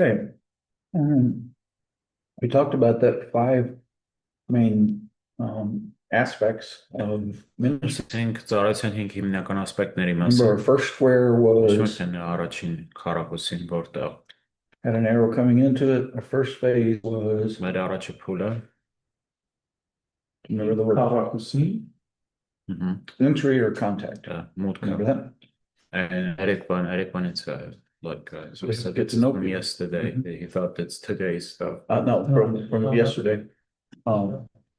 Okay. We talked about that five main aspects of ministry. Ասենք ծառայության 5 հիմնական ասպեկտների Remember, our մասին first square հիշում was եք առաջին քառակուսին որտեղ had an arrow coming into it. Our first phase was, մեր առաջի փուլը remember the word entry or contact. մուտքը Remember that? and Erik like as we said Get it's to know from people. yesterday he thought it's today's stuff No, from yesterday.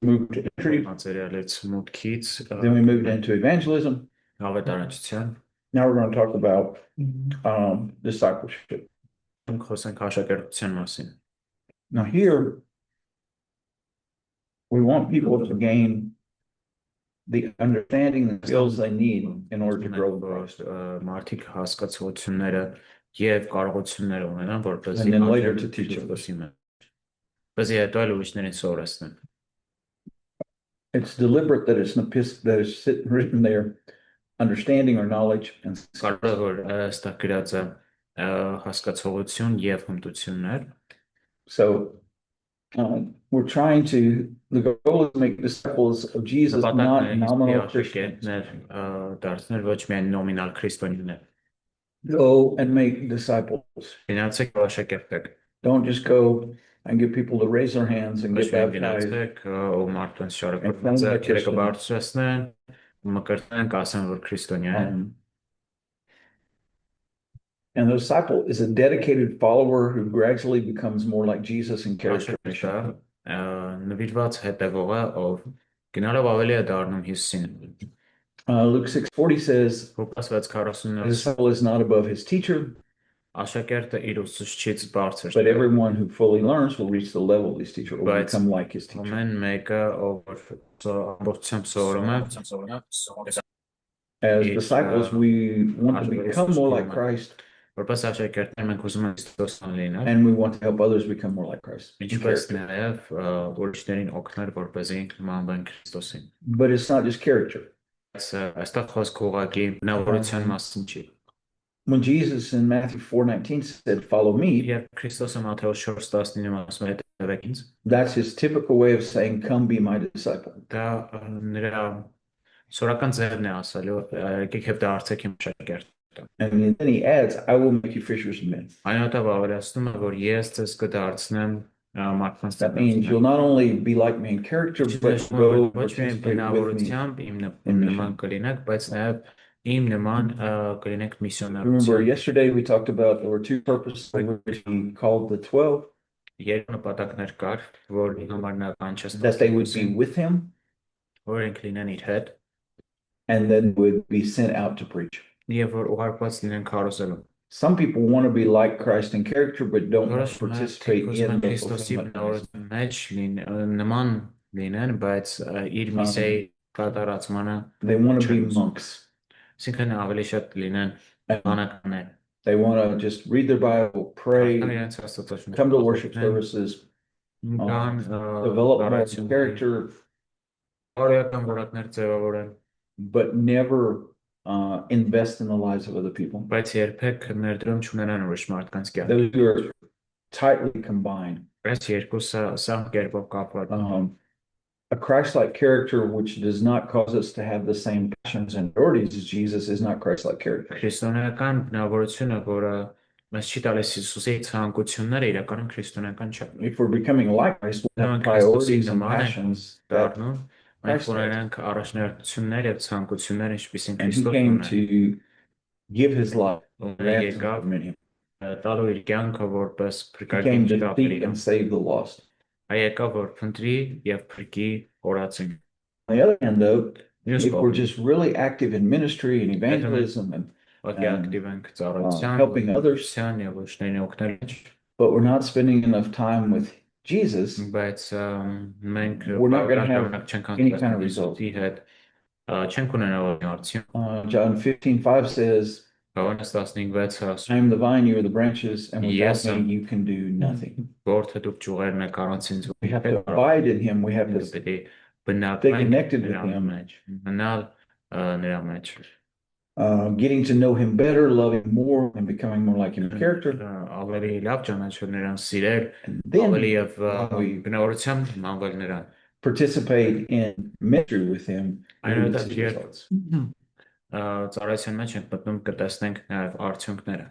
Moved to entry. Materialից մուտքից Then we moved into evangelism. ավետարանչության Now we're going to talk about discipleship. խոսենք աշակերտության մասին Now here, we want people to gain the understanding and skills they need in order to grow in Christ. մարդիկ հասկացությունները եւ կարողությունները ունենան որպեսզի And then later to teach others. Բզի հետո այլ ուրիշներին սովորեցնեն It's deliberate that it's written there, understanding or knowledge and կարող որ ստա գրած է հասկացողություն եւ հմտություններ so we're trying to the goal is to make disciples of Jesus, not nominal Christians. դարձնել ոչ միայն նոմինալ քրիստոնյաներ Go and make disciples. Գնացեք աշակերտեք Don't just go and get people to raise their hands and ոչ get միայն baptized. գնացեք ու մարդկանց շարունակեն ձեռքերը բարձրացնեն մկրտեն ասեն որ քրիստոնյա են And the disciple is a dedicated follower who gradually becomes more like Jesus in character. նվիրված հետևող է ով գնալով ավելի է դառնում Հիսուսին Luke 6:40 says, Ղուկաս the 6:40 disciple is not above his teacher, աշակերտը իր ուսուցչից բարձր but everyone who fully learns will reach the level of his teacher or Բայց become like his teacher. ամեն մեկը ով ամբողջությամբ սովորում է As disciples, we want to become more like Christ, որպես աշակերտներ մենք ուզում ենք Քրիստոսն լինել and we want to help others become more like Christ. ինչպես նաև ուրիշներին օգնել որպեսզի նմանվեն Քրիստոսին But it's not just character. այստեղ խոսք ուղղակի բնավորության մասին չի When Jesus in Matthew 4:19 said, "Follow me," Երբ Քրիստոսը Մատթեոս 4:19-ում ասում է հետևեք ինձ that's his typical way of saying, "Come be my disciple." դա նրա սորական ձևն է ասելու եկեք եւ դարձեք իմ աշակերտ And then he adds, "I will make you fishers of men." Այնուհետև ավելացնում է որ ես ձեզ կդարձնեմ մարդկանց That means you'll not only be like me in character, but go ոչ միայն participate with me. բնավորությամբ իմ նման կլինեք, բայց նաև իմ նման կլինեք Remember, միսիոներությամբ yesterday we talked about there were two purposes which he called the 12, Երբ նպատակներ կար, որ համար նա կանչեց that they would be with him որ ենք լինեն իր հետ and then would be sent out to preach. եւ որ ուղարկված լինեն քարոզելու Some people want to be like Christ in character, but don't want to participate in the Քրիստոսի fulfillment. բնավորության մեջ նման լինեն, բայց իր միսիայի կատարածմանը They want to be monks. Այսինքն ավելի շատ լինեն բանականներ They want to just read their Bible, pray, come to worship services, develop more character, Բարոյական որակներ ձևավորեն but never invest in the lives of other people. բայց երբեք ներդրում չունենան ուրիշ մարդկանց կյանքի Those who are tightly combined. Այս երկուսը սամ կերպով կապված A Christ-like character which does not cause us to have the same passions and priorities as Jesus is not Christ-like character. Քրիստոնեական բնավորությունը, որը մեզ չի տալիս Հիսուսի ցանկությունները, իրականում քրիստոնեական չէ։ If we're becoming like Christ, we have priorities and passions that մենք ունենք առաջնահերթություններ եւ ցանկություններ, ինչպիսին and he Քրիստոսն came ունի։ to give his life. Եկավ տալու իր կյանքը որպես He փրկագին came to ջրափերի։ seek and save the lost. Եկավ որ փնտրի եւ փրկի օրացին։ On the other hand, though, if we're just really active in ministry and evangelism and helping others, but we're not spending enough time with Jesus, we're not going to have any kind of result. John 15:5 says, I am the vine, you are the branches, and without me you can do nothing. We have to abide in him. We have to stay connected with him. getting to know him better, loving more, and becoming more like him in character. Ավելի լավ ճանաչել նրան, սիրել, And then ավելի եւ we բնավորությամբ մանվել նրան։ participate in ministry with him. I know that, see yeah. results. Ծառայության մեջ ենք մտնում կտեսնենք նաեւ արդյունքները։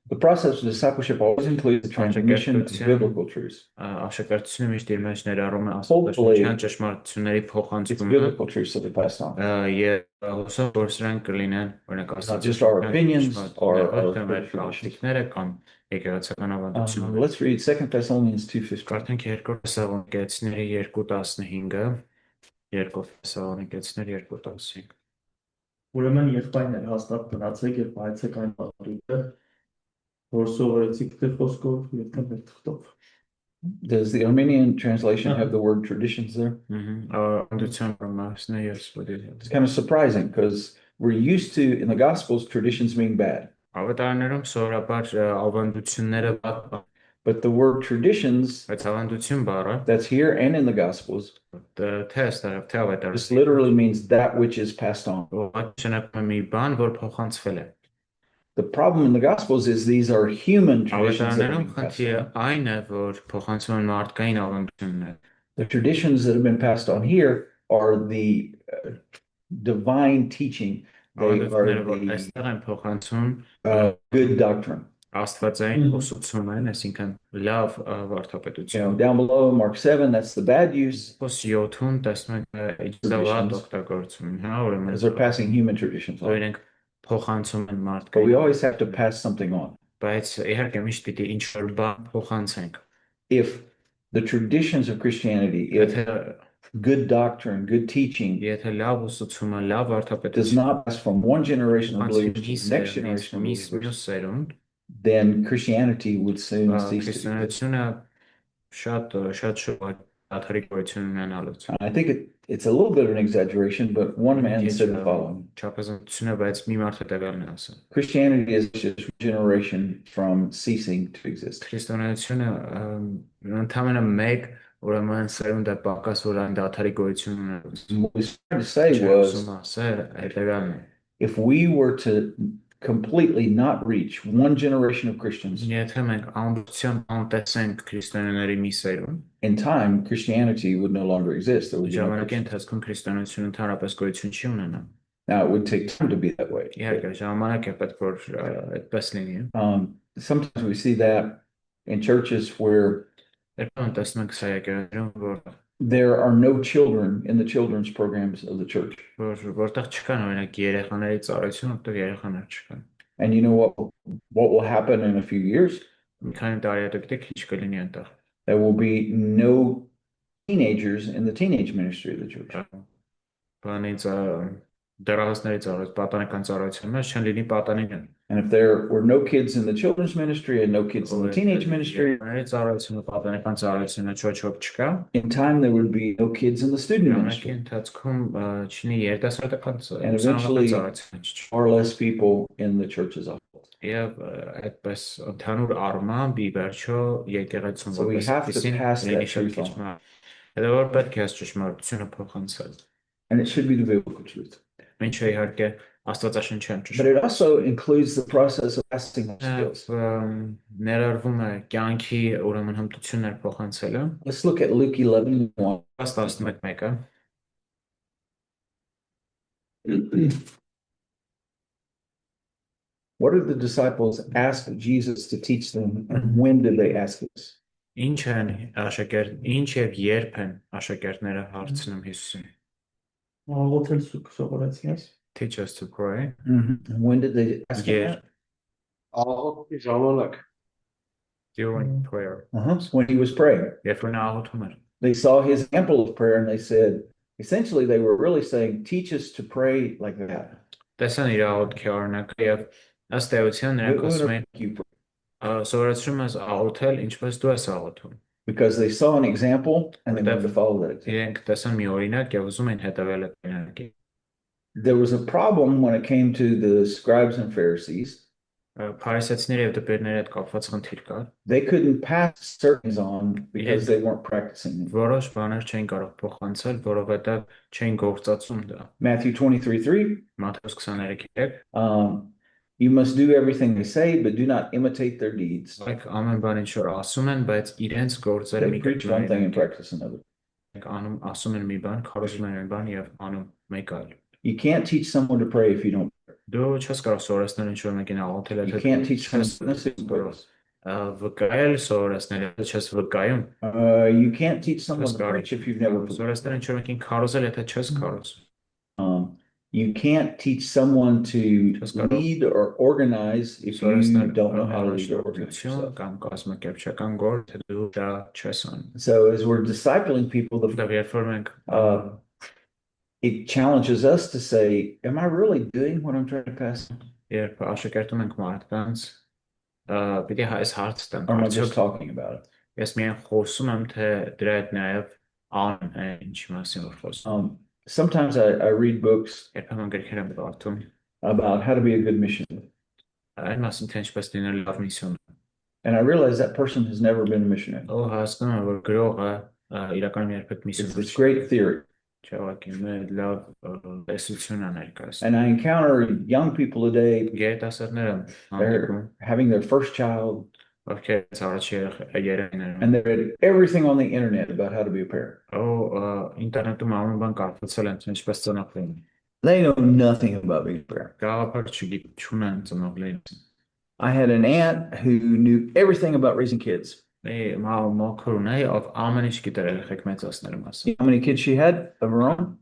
The process of discipleship always includes the transmission of biblical truths. Աշակերտությունը միշտ իր մեջ ներառում է Hopefully, աստվածաշնչյան ճշմարտությունների it's փոխանցումը biblical truths that are passed on. եւ հուսով որ սրանք կլինեն օրինակ Not just our opinions or our մեր traditions. պրակտիկները կամ եկեղեցական ավանդությունները։ Let's read 2 Thessalonians 2:15. Կարդանք 2 Թեսաղոնիկեցիների 2:15-ը, 2 Թեսաղոնիկեցիներ 2:15։ Ուրեմն եղբայրներ հաստատ մնացեք եւ հայցեք այն բառերը, որ սովորեցիք թե խոսքով եւ թե մեր թղթով։ Does the Armenian translation have the word traditions there? It's kind of surprising because we're used to, in the Gospels, traditions being bad. But the word traditions that's here and in the Gospels, this literally means that which is passed on. The problem in the Gospels is these are human traditions that have been passed on. The traditions that have been passed on here are the divine teaching. They are the good doctrine. Down below, Mark 7, that's the bad use. As they're passing human traditions on. But we always have to pass something on. If the traditions of Christianity, if good doctrine, good teaching does not pass from one generation of believers to the next generation of believers, then Christianity would soon cease to exist. I think it's a little bit of an exaggeration, but one man said the following. Christianity is just a generation from ceasing to exist. What we started to say was, if we were to completely not reach one generation of Christians, in time, Christianity would no longer exist. There would be no Christians. Now, it would take time to be that way. Sometimes we see that in churches where there are no children in the children's programs of the church. And you know what will happen in a few years? There will be no teenagers in the teenage ministry of the church. And if there were no kids in the children's ministry and no kids in the teenage ministry, in time there would be no kids in the student ministry. And eventually far less people in the church as a whole. So we have to pass that truth on. And it should be the biblical truth. But it also includes the process of passing of skills. Let's look at Luke 11:1. What did the disciples ask Jesus to teach them, and when did they ask this? Teach us to pray. And when did they ask him that? During prayer. When he was praying. They saw his example of prayer and they said, essentially they were really saying, teach us to pray like that. Because they saw an example and they wanted to follow that example. There was a problem when it came to the scribes and Pharisees. Փարիսեցիների եւ դպիրների հետ կապված խնդիր կար։ They couldn't pass certain on because they weren't practicing them. Որոշ բաներ չէին կարող փոխանցել, որովհետեւ չէին գործածում դա։ Matthew 23:3. Մատթեոս 23:3 You must do everything they say, but do not imitate their deeds. Like ամեն բան ինչ որ ասում են, բայց իրենց գործերը They preach one thing and practice another. անում ասում են մի բան, քարոզում են մի բան եւ անում մեկ այլ։ You can't teach someone to pray if you don't. Դու չես կարող սովորեցնել ինչ որ մեկին աղոթել You can't teach someone to pray. վկայել սովորեցնել եթե չես վկայում։ You can't teach someone to preach if you've never preached. Սովորեցնել ինչ որ մեկին քարոզել եթե չես քարոզում։ You can't teach someone to lead or organize if you don't know how to lead or organize yourself. Կամ կազմակերպչական գործ դու դա չես անում։ So as we're discipling people, it challenges us to say, am I really doing what I'm trying to pass on? Երբ աշակերտում ենք մարդկանց, պիտի այս հարցը տանք, or am I just talking about it? Ես միայն խոսում եմ, թե դրա հետ նաև անում են ինչ մասին որ խոսում։ Sometimes I read books Երբեմն գրքեր եմ կարդում about how to be a good missionary. Այն մասին թե ինչպես լինել լավ միսիոն։ And I realize that person has never been a missionary. Ո հասկանում եմ որ գրողը իրականում երբեք միսիոն It's great theory. And I encounter young people today, they're having their first child, and they read everything on the internet about how to be a parent. They know nothing about being a parent. I had an aunt who knew everything about raising kids. How many kids she had of her own?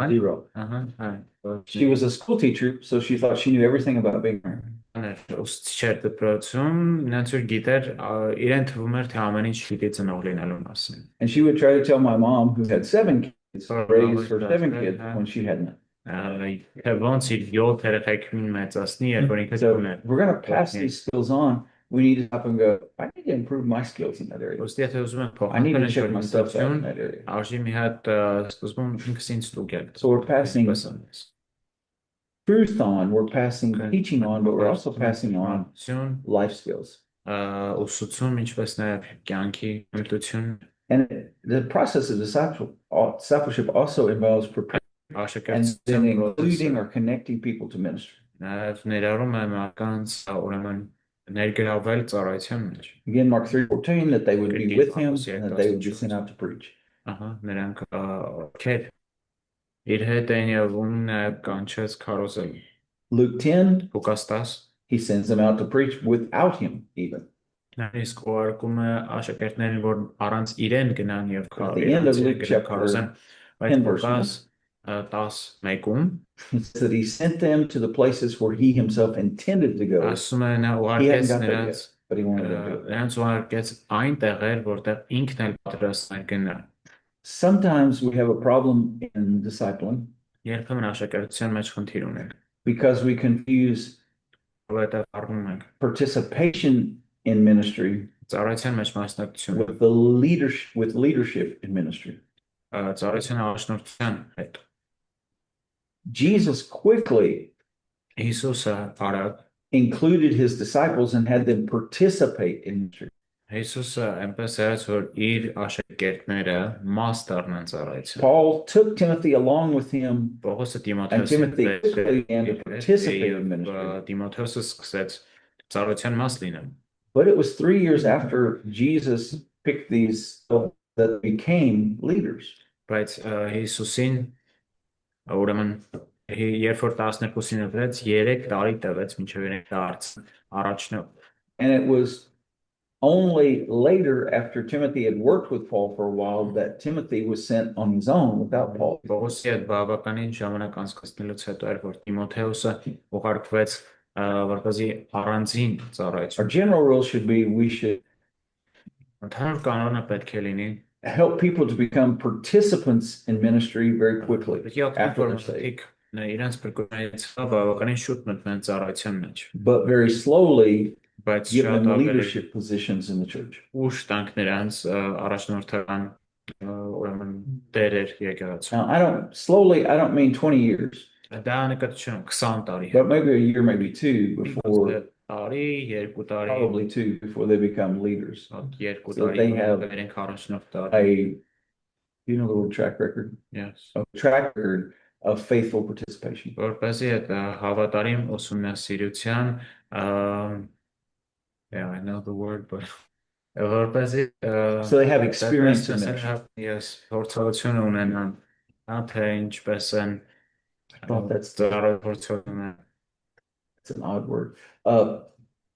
Zero. She was a school teacher, so she thought she knew everything about being a parent. And she would try to tell my mom, who had 7 kids, raise her 7 kids when she had none. So we're going to pass these skills on. We need to stop and go, I need to improve my skills in that area. I need to check myself out in that area. So we're passing truth on, we're passing teaching on, but we're also passing on life skills. And the process of discipleship also involves preparing and then including or connecting people to ministry. Again, Mark 3:14, that they would be with him and that they would be sent out to preach. Luke 10, he sends them out to preach without him even. At the end of Luke chapter 10 verse 1, it says that he sent them to the places where he himself intended to go. He hadn't got there yet, but he wanted to do it. Sometimes we have a problem in discipling because we confuse participation in ministry with leadership in ministry. Jesus quickly included his disciples and had them participate in ministry. Paul took Timothy along with him, and Timothy quickly began to participate in ministry. But it was 3 years after Jesus picked these that became leaders. And it was only later, after Timothy had worked with Paul for a while, that Timothy was sent on his own without Paul. Our general rule should be we should help people to become participants in ministry very quickly after they're saved. But very slowly give them leadership positions in the church. Now, I don't mean 20 years. Դա նկատում 20 տարի But maybe a year, maybe two before, տարի, 2 տարի, probably two before they become leaders. 2 So տարի they have վերենք առաջնորդ տարի. A, you know the word track record? Yes. A track record of faithful participation. Որպեսզի այդ հավատարիմ ուսումնասիրության, yeah, I know the word, but որպեսզի So they have experience in that. that. Yes, փորձառություն ունենան, թե ինչպես են That's ծառայությունն It's an odd word.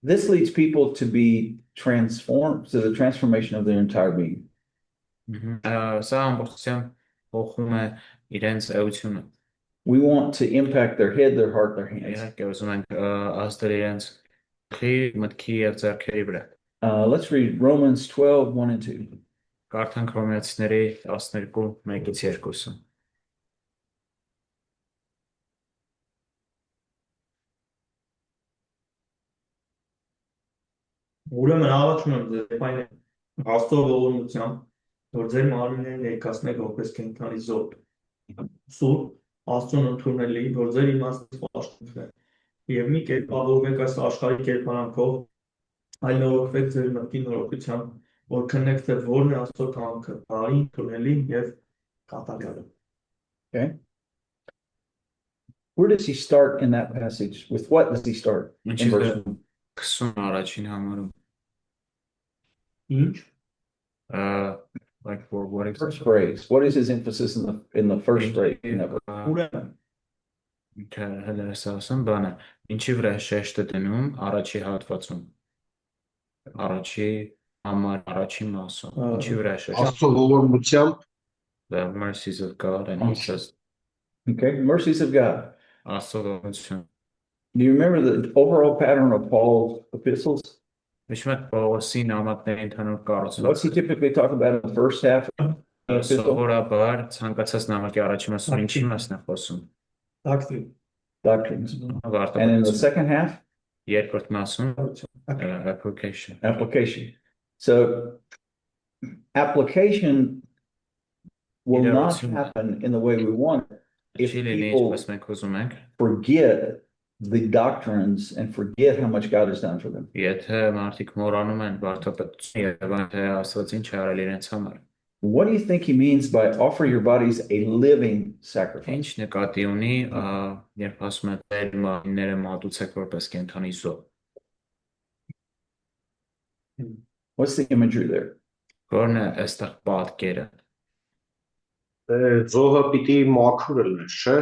This leads people to be transformed, to the transformation of their entire being. Սա ամբողջությամբ փոխում է իրենց էությունը։ We want to impact their head, their heart, their hands. Իհարկե ուզում ենք ազդել իրենց գլխի, մտքի եւ ձեռքերի վրա։ Let's read Romans 12, 1 and 2. Կարդանք Հռոմեացիների 12, 1-ից 2-ը։ Ուրեմն հավատում եմ ձեզ այն Աստծո ողորմությամբ, որ ձեր մարմինները ներկայացնեք որպես կենդանի զոհ, սուրբ, Աստծուն ընդունելի, որ ձեր իմաստով պաշտպանվեք, եւ մի կերպ ապահովեք այս աշխարհի կերպարանքով, այլ նորոգվեք ձեր մտքի նորոգությամբ, որ քննեք թե որն է Աստծո կամքը, բարի, ընդունելի եւ կատարյալ։ Okay. Where does he start in that passage? With what does he start? In verse 1? 20 առաջին համարում։ Ինչ? Like for what First phrase. What is his emphasis in the first phrase? Ուրեմն Հելերսասն բանը, ինչի վրա շեշտը դնում առաջի հատվածում։ Առաջի համար, առաջի մասում, ինչի վրա շեշտը։ Աստծո ողորմությամբ The mercies of God, and he says, Okay, mercies of God. Աստծո ողորմություն։ Do you remember the overall pattern of Paul's epistles? Հիշում եք Պողոսի նամակների ընդհանուր What's he կառուցվածքը։ typically talk about in the first half of the epistle? Սովորաբար ցանկացած նամակի առաջին մասում ինչի մասն է խոսում։ դակտրին Doctrines. And in the Վարտապետություն։ second half, Երկրորդ մասում application։ application. So application will not happen in the way we want if Չի լինի people ինչպես մենք ուզում ենք, forget the doctrines and forget how much God has done for them. եթե մարդիկ մոռանում են վարտապետությունը եւ այն թե Աստված ինչ է արել իրենց համար։ What do you think he means by offer your bodies a living Ինչ sacrifice? նկատի ունի, երբ ասում է ձեր մարմինները մատուցեք որպես կենդանի զոհ։ What's the imagery there? Որն է այստեղ պատկերը։ զոհը պիտի մաքուր լիներ, չէ՞։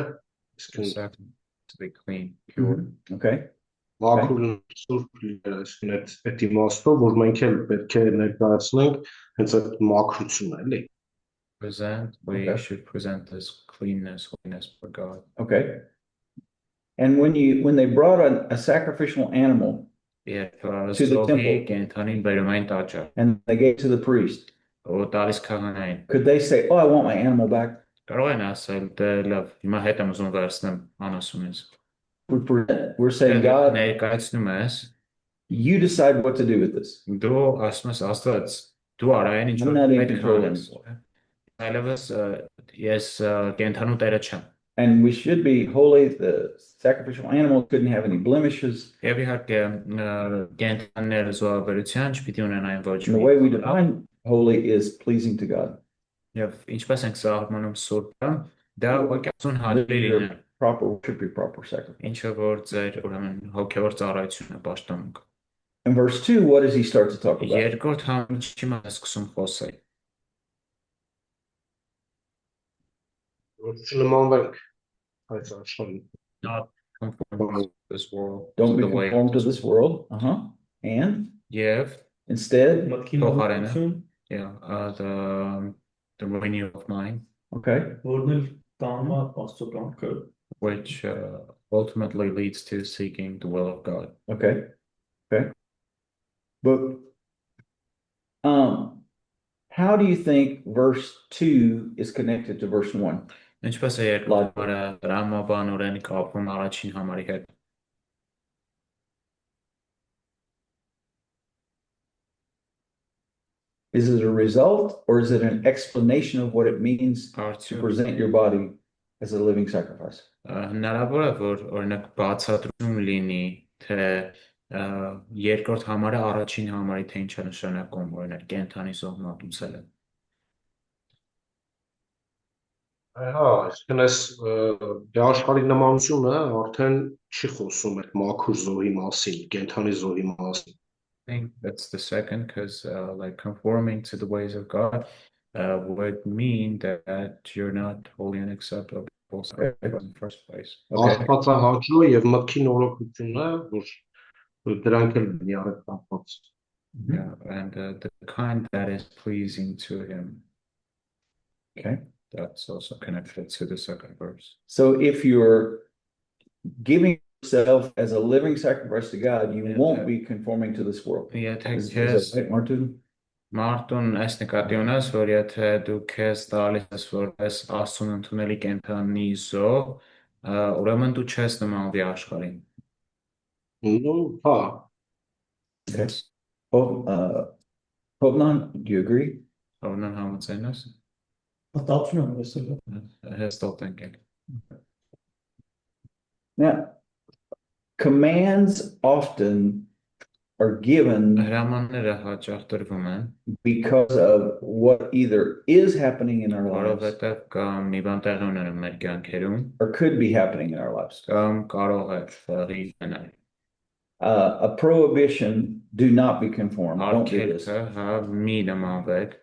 Իսկ To be clean, pure. Okay. մաքուր սուրբ լիներ, այսինքն այդ իմաստով, որ մենք էլ պետք է ներկայացնենք հենց այդ մաքրությունը, էլի։ Present, we Okay. should present this cleanness, holiness for God. Okay. And when they brought a sacrificial animal Երբ To the զոհի temple. կենդանին բերում են տաճար, and they gave it to the priest, ու տալիս քահանային, could they say, "Oh, I want my animal back"? կարող են ասել, դե լավ, հիմա հետ եմ ուզում վերցնեմ անասունից։ We're saying, God, Ներկայացնում ես, you decide what to do with this. դու ասում ես Աստված, դու արա այն ինչ I'm որ not in պետք է control անես։ Այլևս ես կենդանու տերը չեմ։ And we should be holy. The sacrificial animal couldn't have any blemishes. Եվ իհարկե կենդանները զոհաբերության չպիտի ունենային ոչ And the way we define holy is pleasing to God. Եվ ինչպես ենք սահմանում սուրբը, դա ուղղակի հանդիպի լինի, Proper should be proper sacrifice. ինչը որ ձեր ուրեմն հոգևոր ծառայությունն է պաշտպանում։ In verse 2, what does he start to talk about? Երկրորդ համարի մասը սկսում խոսել։ Որ չնմանվենք այս աշխարհին։ Not conform to this world, Don't to be the way conformed to of this world. And Եվ instead, մտքի Փոխարենը։ նորոգություն, yeah, the renewal of mind, okay, որն էլ տանում է Աստծո կամքը։ which ultimately leads to seeking the will of God. okay. But how do you think verse 2 is connected to verse 1? Ինչպես է երկրորդ համարը դրամաբանորեն կապվում առաջին համարի հետ։ Is it a result or is it an explanation of what it means to Արդյոք present your body as a living sacrifice? Հնարավոր է, որ օրինակ բացատրում լինի, թե երկրորդ համարը առաջին համարի թե ինչ է նշանակում, օրինակ կենդանի զոհ մատուցելը։ Հա, այսինքն այս աշխարհի նմանությունը արդեն չի խոսում այդ մաքուր զոհի մասին, կենդանի զոհի մասին։ I think that's the second, because like conforming to the ways of God would mean that you're not holy and acceptable in the first place. Աստվածահաճո եւ մտքի նորոգությունն է, որ դրանք էլ լինի առկապած։ Yeah, and the kind that is pleasing to him. Okay. That's also connected to the second verse. So if you're giving yourself as a living sacrifice to God, you won't be conforming to this world. Yeah, Is that right, Martin? Մարտուն այս նկատի ունես, որ եթե դու քեզ տալիս ես որպես Աստծուն ընդունելի կենդանի զոհ, ուրեմն դու չես նմանվի աշխարհին։ Ну, հա։ Okay. Hovnan, do you agree? Ովնան համաձայն ես։ Մտածում եմ այսօր։ Հստակ տենքել։ Now, commands often are given Հրամանները հաճախ տրվում են, because of what either is happening in our lives որովհետև կամ մի բան տեղի ունենում մեր կյանքերում, or could be happening in our lives. կամ կարող է տեղի ունենալ։ A prohibition, do not be conformed. Don't do this. Արգելքը, հա, մի նմանվեք,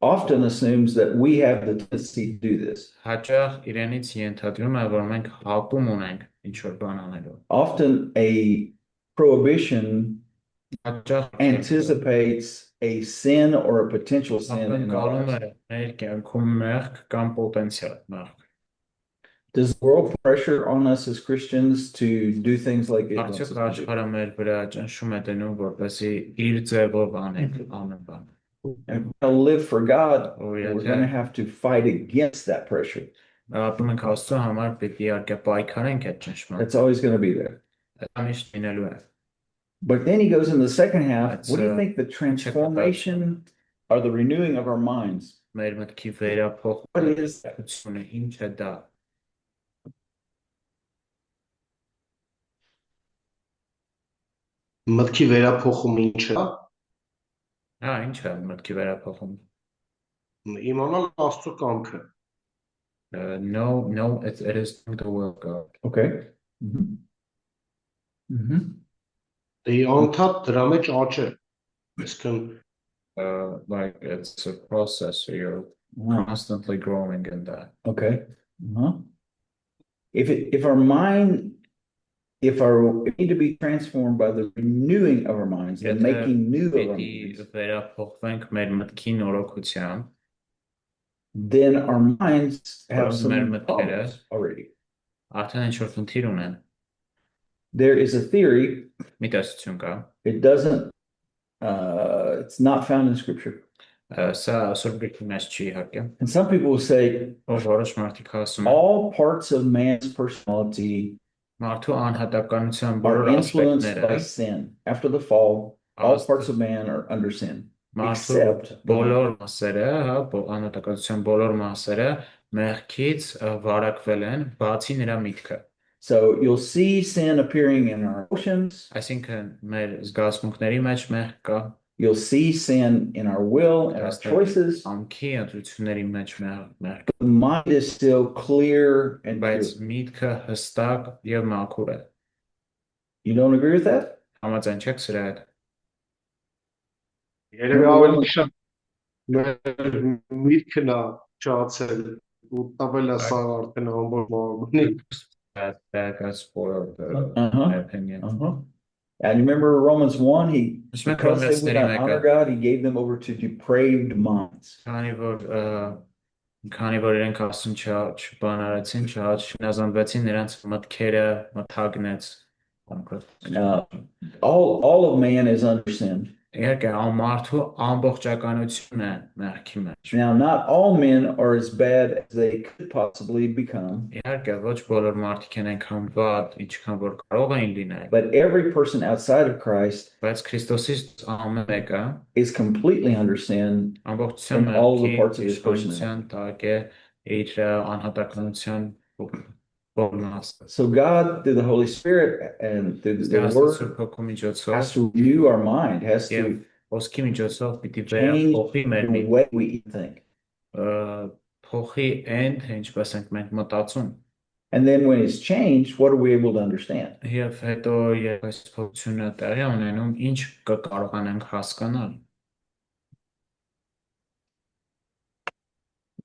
Often assumes that we have the tendency to do this. հաճախ իրենից ենթադրում է, որ մենք հակում ունենք ինչ որ բան անելու։ Often a prohibition Հաճախ anticipates a sin or a potential sin in our ակնկալում lives. է մեր կյանքում մեղք կամ պոտենցիալ մեղք։ Does the world pressure on us as Christians to do things like it wants us Արդյոք to do? աշխարհը մեր վրա ճնշում է դնում, որպեսզի իր ձևով անենք ամեն բան։ And to live for God, Or we're going to have to fight against that pressure. Ապրում ենք Աստծո համար, պետք է իհարկե պայքարենք այդ ճնշման։ It's always going to be there. Դա միշտ լինելու է։ But then he goes in the second half. That's, What do you think the transformation or the renewing of our minds? Մեր մտքի վերափոխումը, What is that? ինչ է դա։ Մտքի վերափոխումը ինչ է։ Հա, ինչ է մտքի վերափոխում։ Իմանալ Աստծո կամքը։ No, it is the will of God. Okay. Mm-hmm. Mm-hmm. Դե անդադ դրա մեջ աճել։ Այսինքն Like it's a process, so you're constantly growing in that. Okay. Uh-huh. If our mind, if we need to be transformed by the renewing of our minds, the making new of our minds, վերափոխվենք մեր մտքի նորոգությամբ, then our minds have some Մեր problems already. Արդեն ինչ որ խնդիր ունեն։ There is a theory. Մի տեսություն կա։ It doesn't. It's not found in Scripture. Սա Սուրբ Գրքի մեջ չի իհարկե։ And some people will say Որոշ մարդիկ ասում են, all parts of man's personality մարդու անհատականության are բոլոր influenced by ասպեկտները, sin. After the fall, all parts of man are under sin, մարդու except բոլոր մասերը, հա, անհատականության բոլոր մասերը մեղքից վարակվել են, բացի նրա միտքը։ So you'll see sin appearing in our emotions. Այսինքն մեր զգացմունքների մեջ մեղք կա, You'll see sin in our will and our choices. Ամքի ընտրությունների մեջ մեղք, The mind is still clear and բայց pure. միտքը հստակ եւ մաքուր է։ You don't agree with that? Համաձայն չեք սրա հետ։ Երևի ավելի շատ մեր միտքն է չացել ու տվել է սա արդեն ամբողջ մարմնի։ That got spoiled, Uh-huh. my opinion. Uh-huh. And you remember Romans 1, because they would not honor Քանի God, he gave them over to depraved minds. որ իրենք ասում չբանարեցին, չնազանդվեցին, նրանց մտքերը մթագնեց։ All of man is under sin. Իհարկե, մարդու ամբողջականությունն է մեղքի մեջ։ Now, not all men are as bad as they could possibly become, Իհարկե, ոչ բոլոր մարդիկ են այնքան վատ, ինչքան որ կարող էին լինել, but every person outside of Christ բայց Քրիստոսից ամեն մեկը is completely under sin ամբողջությամբ in all the մեղքի parts of his personality. իշխանության տակ է իր անհատականության So God, through the Holy Spirit and through the Word, has to renew our mind, has to change the way we think. And then when it's changed, what are we able to understand? The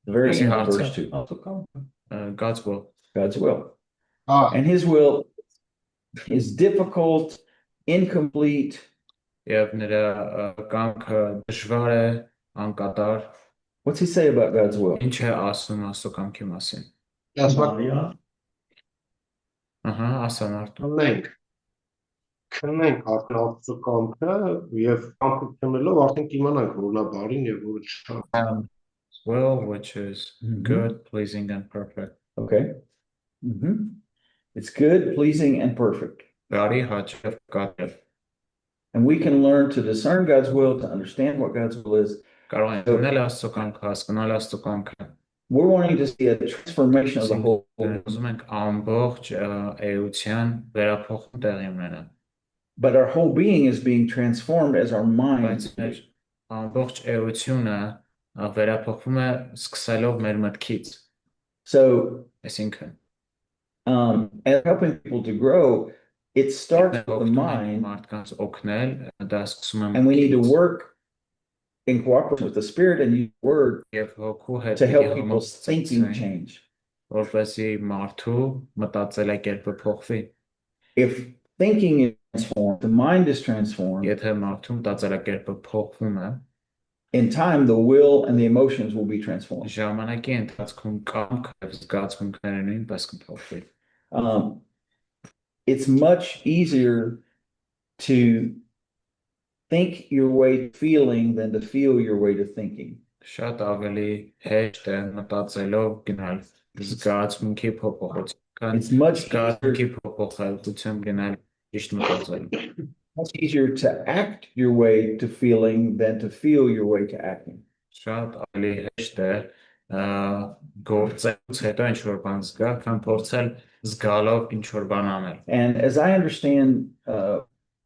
very end of verse 2. God's will. God's will. And his will is difficult, incomplete. What's he say about God's will? Քննենք արդեն Աստծո կամքը եւ կամքը քննելով արդեն կիմանանք որ նա բարին եւ որը չկա. Will, which is good, pleasing, and perfect. Okay. It's good, pleasing, and perfect. And we can learn to discern God's will, to understand what God's will is. We're wanting to see a transformation of the whole. But our whole being is being transformed as our mind. So, as helping people to grow, it starts with the mind, and we need to work in cooperation with the Spirit and use the Word to help people's thinking change. If thinking is transformed, the mind is transformed, in time, the will and the emotions will be transformed. It's much easier to think your way to feeling than to feel your way to thinking. It's much easier to act your way to feeling than to feel your way to acting. And as I understand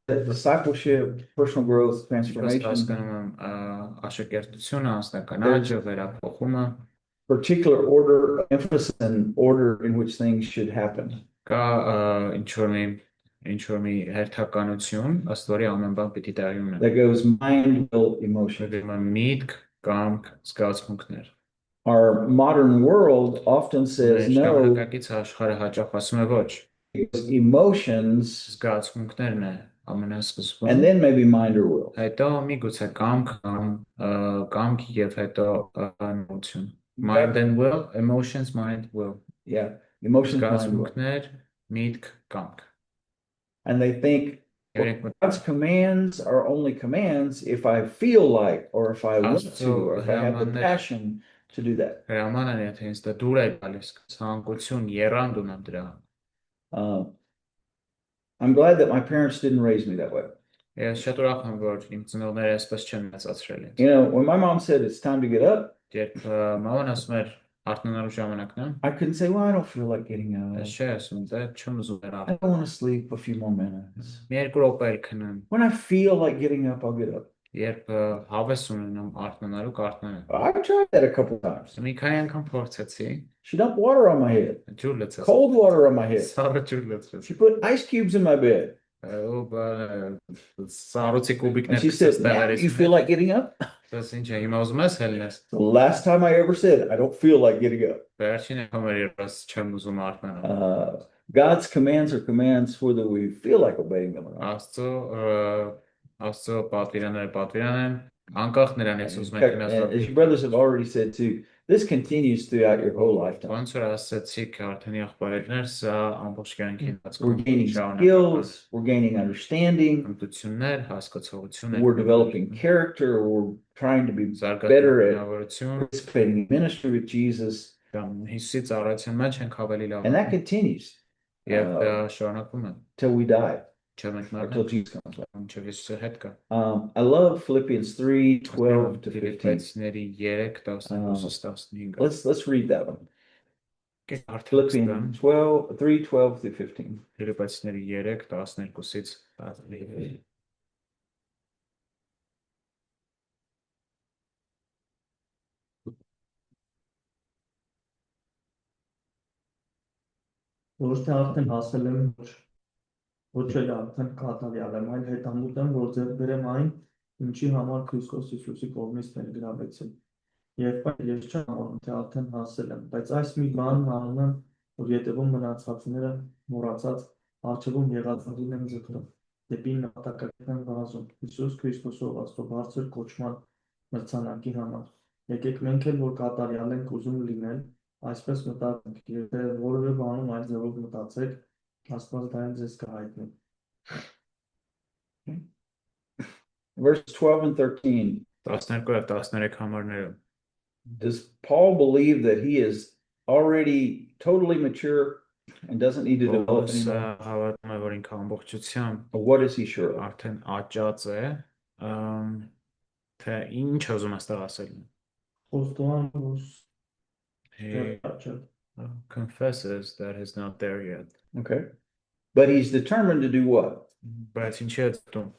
discipleship, personal growth, transformation, particular order, emphasis and order in which things should happen. That goes mind, will, emotion. Our modern world often says no, because emotions, and then maybe mind or will. Mind and will, emotions, mind, will. Yeah, emotions, mind, will. And they think God's commands are only commands if I feel like, or if I want to, or if I have the passion to do that. I'm glad that my parents didn't raise me that way. You know, when my mom said it's time to get up, I couldn't say, well, I don't feel like getting up. I don't want to sleep a few more minutes. When I feel like getting up, I'll get up. I've tried that a couple times. She dumped water on my head. Cold water on my head. She put ice cubes in my bed. And she said, now you feel like getting up? The last time I ever said, I don't feel like getting up. God's commands are commands whether we feel like obeying them or not. As your brothers have already said too, this continues throughout your whole lifetime. We're gaining skills, we're gaining understanding, we're developing character, we're trying to be better at participating in ministry with Jesus. And that continues till we die. Until Jesus comes back. I love Philippians 3:12 to 15. Let's read that one. Philippians 12, 3, 12 through 15. Ֆիլիպպացիների 3, 12-ից 15։ Ոչ թե արդեն հասել եմ, ոչ էլ արդեն կատարյալ եմ, այլ հետամուտ եմ, որ ձեռք բերեմ այն, ինչի համար Քրիստոս Հիսուսի կողմից ներգրավեցին։ Երբ ես չեմ համարում, թե արդեն հասել եմ, բայց այս մի բանն անում եմ, որ ետևում մնացածները մոռացած առջևում եղածներին եմ ձգտում, դեպի նպատակակետն եմ վազում, Հիսուս Քրիստոսով Աստծո բարձր կոչման մրցանակի համար։ Եկեք մենք էլ, որ կատարյալ ենք ուզում լինել, այսպես մտածենք, եթե որևէ բանում այլ ձևով մտածեք, Աստված դա էլ ձեզ կհայտնի։ Verse 12 and 13. 12 եւ 13 համարները։ Does Paul believe that he is already totally mature and doesn't need to develop anymore? Հավատում է, որ ինքը ամբողջությամբ Or what is he sure of? արդեն աճած է, թե ինչ ուզում է ասել։ Խոստովան, որ He confesses that he's not there yet. Okay. But he's determined to do what? Բայց ինչի է դու։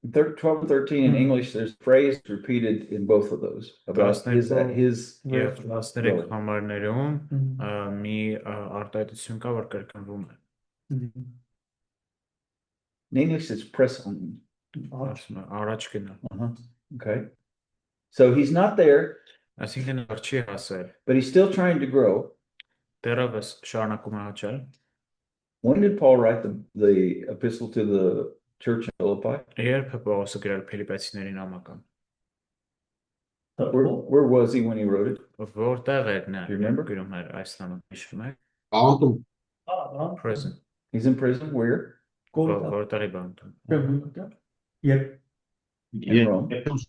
12 and 13 in English, there's phrase repeated in both of those about his Եվ 13 համարներում մի արտահայտություն կա, որ կրկնվում է։ In English it's press on. Առաջ գնալ։ Okay. So he's not there, Այսինքն չի հասել։ but he's still trying to grow. Դեռևս շարունակում է աճել։ When did Paul write the epistle to the church in Philippi? Երբ Պողոսը գրել Ֆիլիպպացիների նամակը։ Where was he when he wrote it? Որտեղ էր նա։ You remember? Գրում էր այս նամակը, հիշում եք։ Բանտում։ Prison։ He's in prison where? Որտեղ է բանտում։ In Rome. It's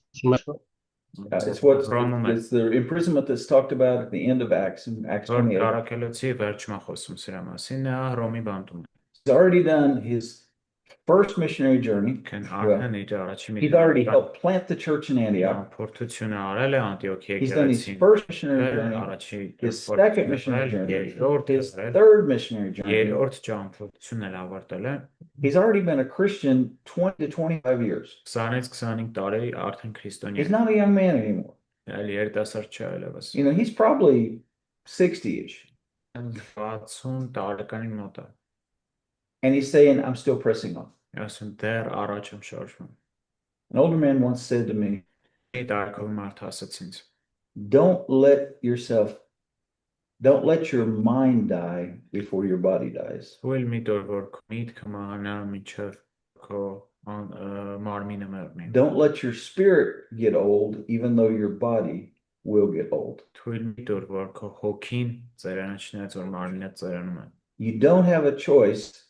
the imprisonment that's talked about at the end of Acts in Acts 28. Կարակելոցի վերջում խոսում սրա մասին, նա Հռոմի բանտում։ He's already done his first missionary journey. He's already helped plant the church in Antioch. He's done his first missionary journey, his second missionary journey, his third missionary journey. He's already been a Christian 20 to 25 years. He's not a young man anymore. You know, he's probably 60-ish. And he's saying, I'm still pressing on. An older man once said to me, don't let your mind die before your body dies. Don't let your spirit get old, even though your body will get old. You don't have a choice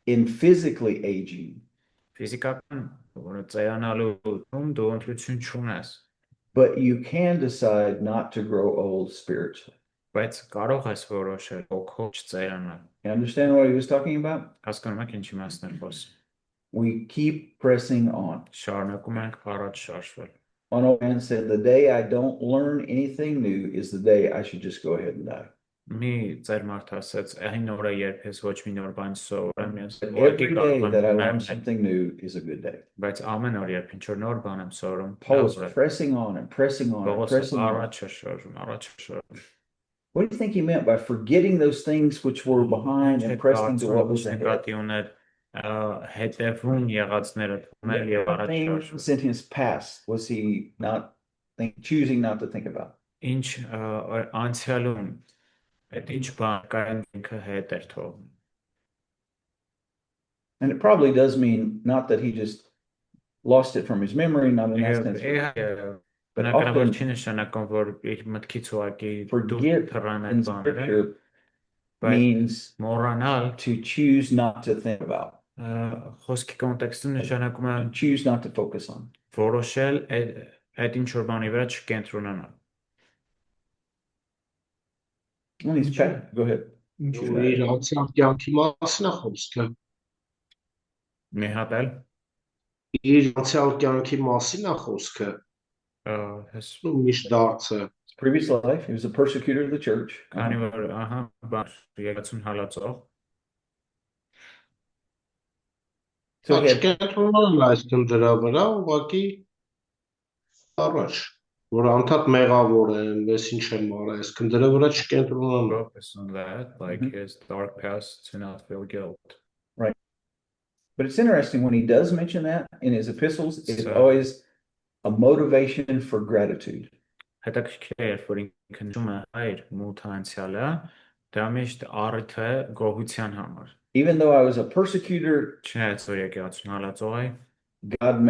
in physically aging, but you can decide not to grow old spiritually. You understand what he was talking about? We keep pressing on. One old man said, the day I don't learn anything new is the day I should just go ahead and die. Every day that I learn something new is a good day. Paul is pressing on and pressing on and pressing on. What do you think he meant by forgetting those things which were behind and pressing to what was ahead? Things in his past was he not choosing not to think about? And it probably does mean not that he just lost it from his memory, not in that sense. But often forget in scripture means to choose not to think about. Choose not to focus on. Go ahead. իր անցյալ կյանքի մասին է խոսքը, his միշտ դարձը։ His previous life, he was a persecutor of the church. քանի որ բար եկացուն հալածող So he had, Չկենտրոնանում այսքան դրա վրա, ուղղակի առաջ, որ անդադ մեղավոր են, ես ինչ եմ արել, այսքան դրա վրա չկենտրոնանում։ focus on that, like his dark past, to not feel guilt. but it's interesting when he does mention that in his epistles, it's So- always a motivation for gratitude. Հետաքրքիր է, որ ինքը նշում է հայր մութ անցյալը, դա միշտ առիթ է գոհության համար։ Even though I was a persecutor, Չնայած որ եկեղեցուն հալածող է, God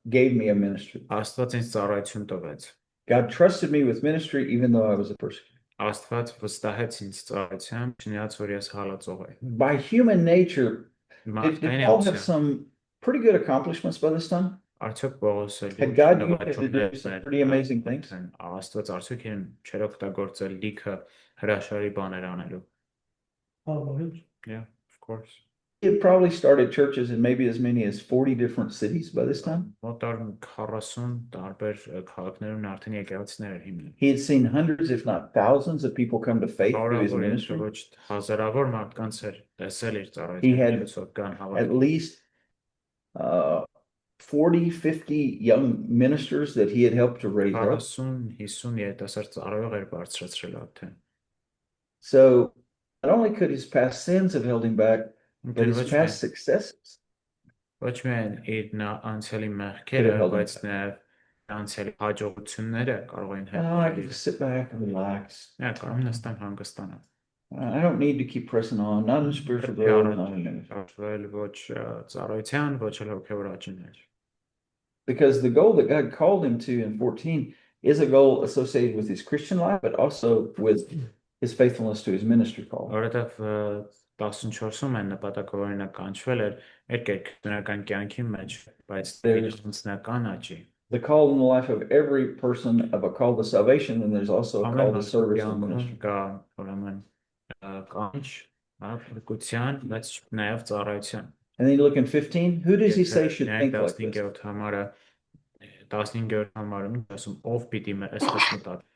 gave me a ministry. Աստված ինձ ծառայություն տվեց։ God trusted me with ministry, even though I was a persecutor. Աստված վստահեց ինձ ծառայությամբ, չնայած որ ես հալածող եմ։ By human nature, did Մարդկային Paul have էության, some pretty good accomplishments by this time? արդյոք Պողոսը Had God used him to do some pretty amazing things? Աստված արդյոք իրեն չեր օգտագործել լիքը հրաշալի բաներ անելու։ Yeah, of course. He had probably started churches in maybe as many as 40 different cities by this time. Մոտար 40 տարբեր քաղաքներում արդեն եկեղեցիներ էր հիմնել։ He had seen hundreds, if not thousands, of people come to faith through his Բարավոր է, ministry. ոչ հազարավոր մարդկանց էր տեսել իր He had ծառայությունը կան At հավատալ։ least 40, 50 young ministers that he had helped to raise up. 40-50 երիտասարդ ծառայող էր բարձրացրել արդեն։ So not only could his past sins have held him back, but his Ոչ past successes. միայն իր անցյալի մեղքերը, held him բայց նաև անցյալի հաջողությունները կարող են Oh, I can just sit back and relax. կարող եմ նստեմ հանգստանալ։ I don't need to keep pressing on, not in spiritual growth, not in ministry. Արվել ոչ ծառայության, ոչ էլ հոգևոր աճիներ։ Because the goal that God called him to in 14 is a goal associated with his Christian life, but also with his faithfulness to his ministry call. Որովհետև 14-ում այն նպատակավորինը կանչվել էր այդ քրիստոնեական կյանքի մեջ, բայց դերձնական աճի։ The call in the life of every person of a call to salvation, and there's also a call to service and ministry. Կա ուրեմն կանչ, ապրկության, բայց նաև ծառայության։ And then you look in 15, who does he say should think like this? 15-րդ համարում ասում ով պիտի այսպես մտածի։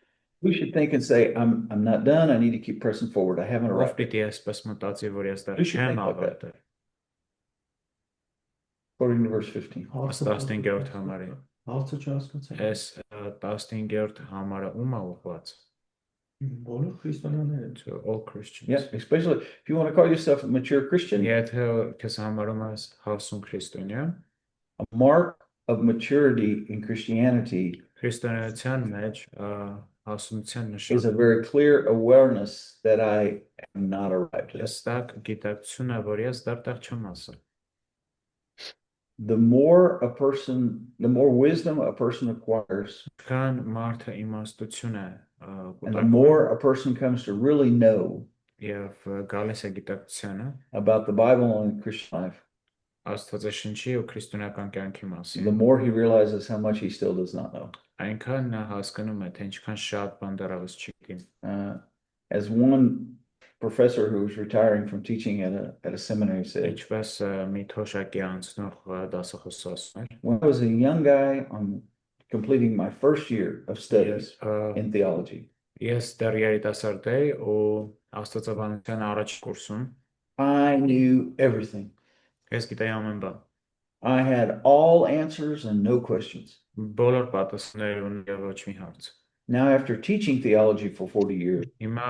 Who should think and say, I'm not done, I need to keep pressing forward, I haven't Ով arrived. պիտի այսպես մտածի, որ ես դեռ Who should չեմ think like that? ավարտել։ According to verse 15. 15-րդ համարը։ Հարցը չհասկացա։ Այս 15-րդ համարը ում է ուղղված։ Բոլոր քրիստոնյաները։ To all Christians։ Yeah, especially if you want to call yourself a mature Christian, Եթե քեզ համարում ես հասուն քրիստոնյա, a mark of maturity in Christianity քրիստոնեության մեջ հասունության is a նշանը very clear awareness that I am not arrived yet. հստակ գիտակցություն է, որ ես դեռ չեմ ասել։ The more wisdom a person acquires, Քան մարդը իմաստություն է and the more a person comes to really know եւ գալիս է գիտակցությանը about the Bible and Christian life, Աստվածաշնչի ու քրիստոնեական կյանքի the մասին, more he realizes how much he still does not know. այնքան նա հասկանում է, թե ինչքան շատ բան դեռևս չգիտի։ As one professor who was retiring from teaching at a seminary said, Ինչպես մի թոշակի անցնող դասախոս ասում էր, when I was a young guy on completing my first year of studies in theology, ես դեռ երիտասարդ էի ու աստվածաբանության առաջ կուրսում I knew everything. ես գիտեի ամեն բան։ I had all answers and no questions. Բոլոր պատասխաններ ունեի եւ ոչ մի հարց։ Now, after teaching theology for 40 years, Հիմա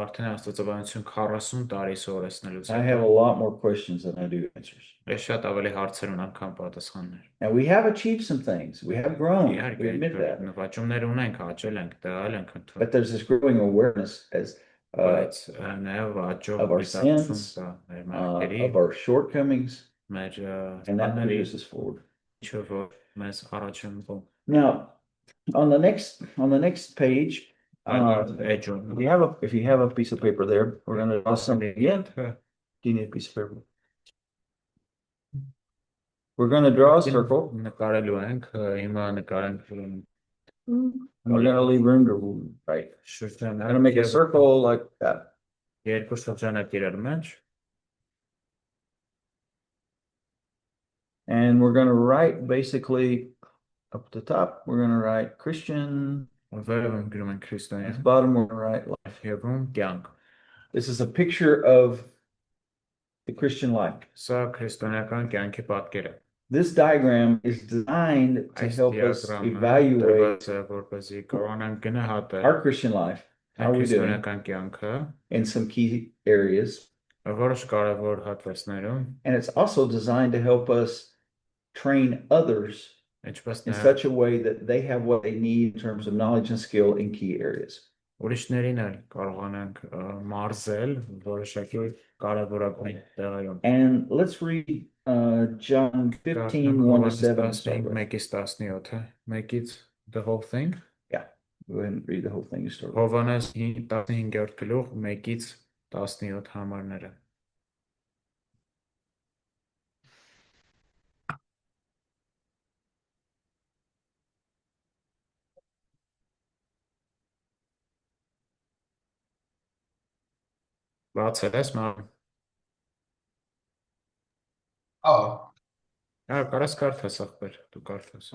արդեն աստվածաբանություն 40 տարի սովորեցնելուց I have a lot more questions than I do answers. ես շատ ավելի հարցեր ունեմ, քան պատասխաններ։ And we have achieved some things. We have grown. We Իհարկե, admit that. նվաճումներ ունենք, աճել ենք, տալ ենք ընդունել, But there's this growing awareness as բայց նաև աճող of our գիտակցություն sins, կա մեր մեղքերի, of our shortcomings, մեր and that սխալների, pushes us forward. ինչը որ մեզ առաջ են վում։ Now, on the next page, Էջում if you have a piece of paper there, we're going to draw something again. Do you need a piece of paper? We're going to draw a circle. նկարելու ենք, հիմա նկարենք We're going to leave room to write. I'm going to make a circle like that. Երկու շրջանակ իրար մեջ, And we're going to write basically up at the top, we're going to write Christian. Վերևում գրում ենք քրիստոնյա, At the bottom, we're going to write life. երբում կյանք։ This is a picture of the Christian life. Սա քրիստոնեական կյանքի պատկերը։ This diagram is designed to help us evaluate որպեսզի կարողանանք գնահատել our Christian life, how we're doing քրիստոնեական կյանքը in some key areas. որոշ կարևոր հատվածներում, And it's also designed to help us train others ինչպես in նաև such a way that they have what they need in terms of knowledge and skill in key areas. ուրիշներին էլ կարողանանք մարզել որոշակի կարևորագույն տեղերում։ And let's read John 15, 1 to 7. Start with. 1-ից 17-ը, 1-ից the whole thing, Go ahead and read the whole thing. You start with. Հովհաննես 15-րդ գլուխ 1-ից 17 համարները։ Բացել ես մամ։ Կարաս կարդաս ախպեր, դու կարդաս։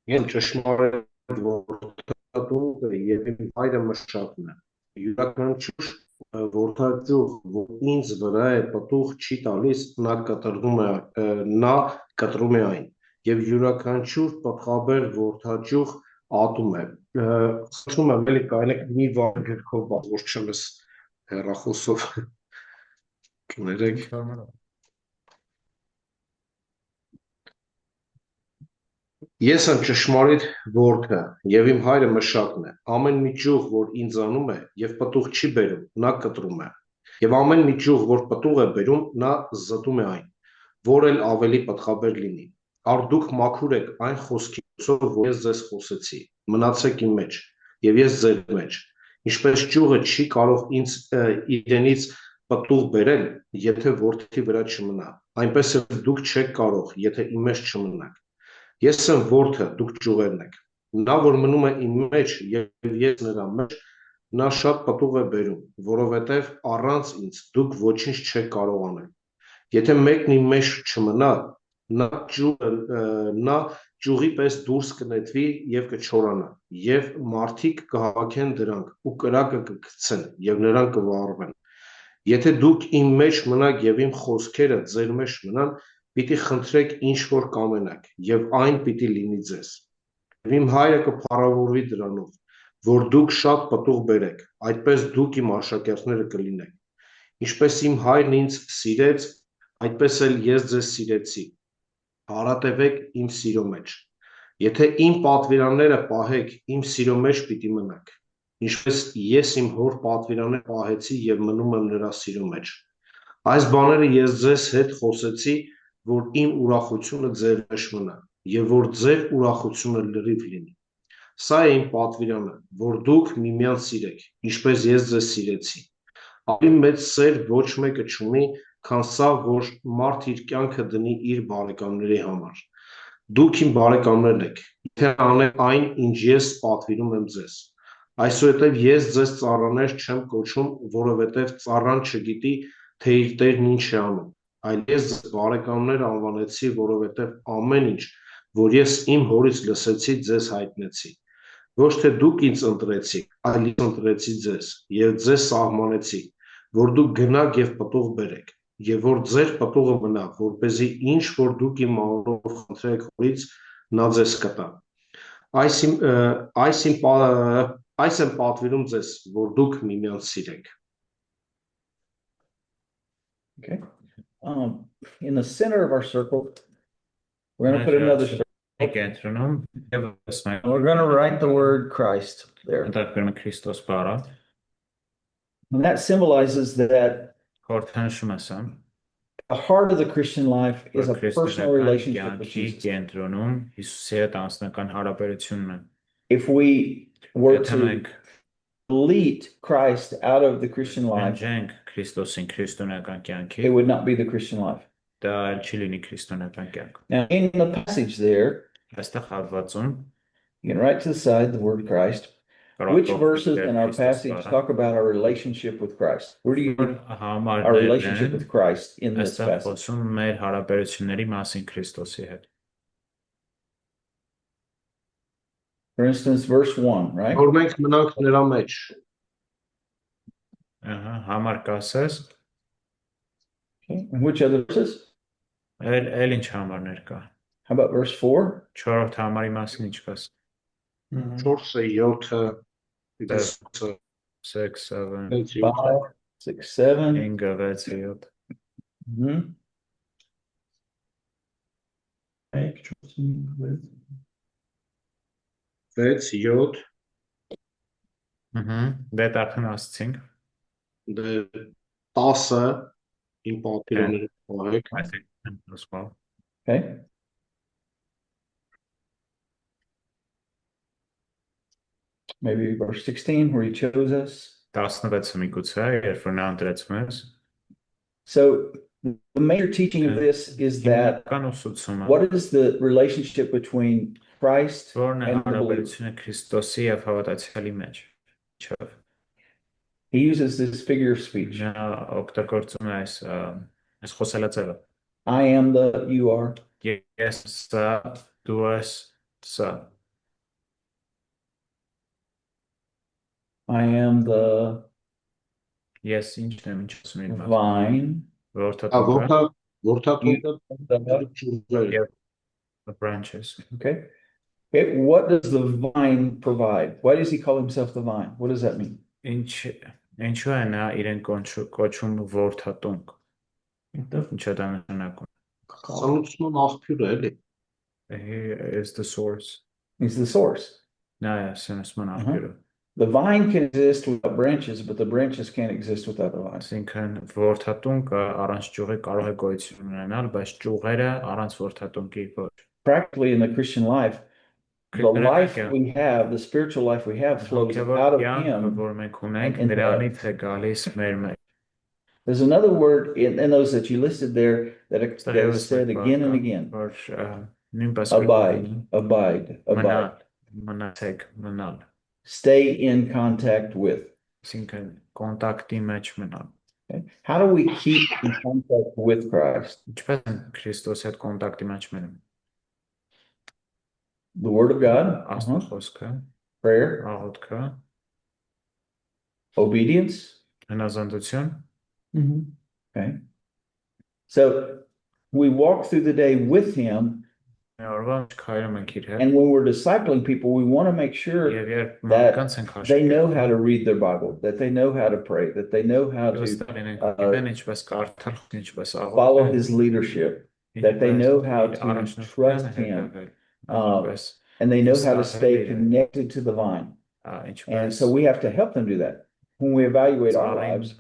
Են ճշմարիտ որդատունը եւ իմ հայրը մշակն է։ Յուրաքանչյուր որդաճյուղ, որ ինձ վրա է պտուղ չի տալիս, նա կտրում է այն։ Եվ յուրաքանչյուր պտղաբեր որդաճյուղ ատում է։ Խնդրում եմ էլի կարելի մի վար գրքով որ չեմ ես հեռախոսով կներեք։ Ես եմ ճշմարիտ որդը եւ իմ հայրը մշակն է։ Ամեն մի ճյուղ, որ ինձանում է եւ պտուղ չի բերում, նա կտրում է։ Եվ ամեն մի ճյուղ, որ պտուղ է բերում, նա զտում է այն, որ էլ ավելի պտղաբեր լինի։ Առ դուք մաքուր եք այն խոսքով, որ ես ձեզ խոսեցի։ Մնացեք իմ մեջ եւ ես ձեր մեջ։ Ինչպես ճյուղը չի կարող իրենից պտուղ բերել, եթե որդի վրա չմնա, այնպես էլ դուք չեք կարող, եթե իմ մեջ չմնաք։ Ես եմ որդը, դուք ճյուղերն եք։ Նա, որ մնում է իմ մեջ եւ ես նրա մեջ, նա շատ պտուղ է բերում, որովհետեւ առանց ինձ դուք ոչինչ չեք կարող անել։ Եթե մեկն իմ մեջ չմնա, նա ճյուղի պես դուրս կնետվի եւ կչորանա, եւ մարդիկ կհավաքեն դրանք ու կրակը կգցեն եւ նրանք կվառվեն։ Եթե դուք իմ մեջ մնաք եւ իմ խոսքերը ձեր մեջ մնան, պիտի խնդրեք ինչ որ կամենաք եւ այն պիտի լինի ձեզ։ Եվ իմ հայրը կփառավորվի դրանով, որ դուք շատ պտուղ բերեք, այդպես դուք իմ աշակերտները կլինեք։ Ինչպես իմ հայրն ինձ սիրեց, այդպես էլ ես ձեզ սիրեցի։ Հարատևեք իմ սիրո մեջ։ Եթե իմ պատվիրանները պահեք, իմ սիրո մեջ պիտի մնաք։ Ինչպես ես իմ հոր պատվիրանները պահեցի եւ մնում եմ նրա սիրո մեջ։ Այս բաները ես ձեզ հետ խոսեցի, որ իմ ուրախությունը ձեր մեջ մնա եւ որ ձեր ուրախությունը լրիվ լինի։ Սա է իմ պատվիրանը, որ դուք միմյանց սիրեք, ինչպես ես ձեզ սիրեցի։ Ավելի մեծ սեր ոչ մեկը չունի, քան սա, որ մարդ իր կյանքը դնի իր բարեկամների համար։ Դուք իմ բարեկամներն եք, եթե անեք այն, ինչ ես պատվիրում եմ ձեզ։ Այսուհետև ես ձեզ ծառաներ չեմ կոչում, որովհետև ծառան չգիտի, թե իր տերն ինչ է անում, այլ ես ձեզ բարեկամներ անվանեցի, որովհետև ամեն ինչ, որ ես իմ հորից լսեցի, ձեզ հայտնեցի։ Ոչ թե դուք ինձ ընտրեցիք, այլ ես ընտրեցի ձեզ եւ ձեզ սահմանեցի, որ դուք գնաք եւ պտուղ բերեք, եւ որ ձեր պտուղը մնա, որպեսզի ինչ որ դուք իմ անունով խնդրեք հորից, նա ձեզ կտա։ Այս եմ պատվիրում ձեզ, որ դուք միմյանց սիրեք։ Okay. In the center of our circle, we're going to put another circle. We're going to write the word Christ there. And that symbolizes that the heart of the Christian life is a personal relationship with Jesus. If we were to delete Christ out of the Christian life, it would not be the Christian life. Now, in the passage there, you can write to the side the word Christ. Which verses in our passage talk about our relationship with Christ? Where do you our relationship with Christ in this Այստեղ passage? խոսում մեր հարաբերությունների մասին Քրիստոսի հետ։ For instance, verse 1, right? Որ մենք մնանք նրա մեջ։ Համար կասես, Okay. And which other verses? էլ ինչ համարներ կա։ How about verse 4? 4-րդ համարի մասին ինչ կաս։ 4-ը, 7-ը, 6, 7, 5, 6, 7. 5, 6, 7։ Mhm. Make trusting with 6, 7, Դե արդեն ասացինք։ 10-ը իմ պատկերները փոխեք։ I think as well. Okay. Maybe verse 16 where he chose us. 16-ը միգուցե, երբ որ նա ընտրեց մեզ։ So the major teaching of this is that Հիմնական ուսուցումը, what is the relationship between Christ որն է and the believer? հարաբերությունը Քրիստոսի եւ հավատացյալի մեջ։ Չով։ He uses this figure of speech. Նա օգտագործում է այս խոսելաձևը։ I am the, you are. Ես սա, դու ես սա։ I am the Ես ինչն եմ, ինչ ասում եմ։ vine. Որդատունկը, Որթաթունկը the branches։ Okay. Okay. What does the vine provide? Why does he call himself the vine? What does that mean? Ինչու է նա իրեն կոչում որդատունկ։ Ինչ է դա նշանակում։ Սանուցման աղբյուրը էլի։ He is the source։ He's the source. Նա է սնուցման աղբյուրը։ The vine can exist without branches, but the branches can't exist without the vine. Այսինքն որդատունկը առանց ճյուղի կարող է գոյություն ունենալ, բայց ճյուղերը առանց որդատունկի ոչ։ Practically in the Christian life, the life we have, the spiritual life we have flows out of him. Որ մենք ունենք, նրանից է գալիս մեր մեջ։ There's another word in those that you listed there that is said again and again. Որ նույնպես Abide. մնացեք, մնալ։ Stay in contact with. Այսինքն կոնտակտի մեջ մնալ։ Okay. How do we keep in contact with Christ? Ինչպես են Քրիստոսի հետ կոնտակտի մեջ մնում։ The Word of God, Աստծո խոսքը, prayer, աղոթքը, obedience. հնազանդություն։ Okay. So we walk through the day with him. And when we're discipling people, we want to make sure that they know how to read their Bible, that they know how to pray, that they know how to follow his leadership, that they know how to trust him, and they know how to stay connected to the vine. And so we have to help them do that. When we evaluate our lives,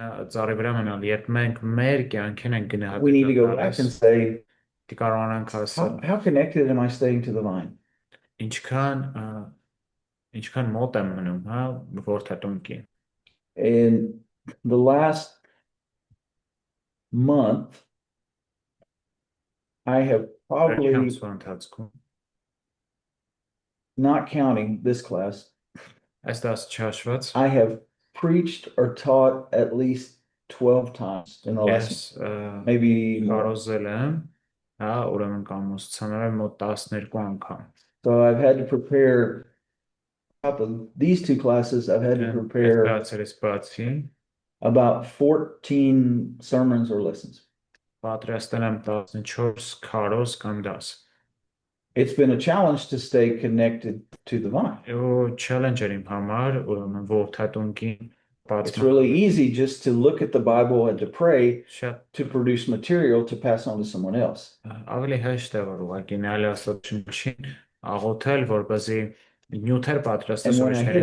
we need to go back and say, how connected am I staying to the vine? In the last month, I have probably, not counting this class, I have preached or taught at least 12 times in the lesson. Maybe more. So I've had to prepare these two classes. I've had to prepare about 14 sermons or lessons. It's been a challenge to stay connected to the vine. It's really easy just to look at the Bible and to pray to produce material to pass on to someone else. And when I hit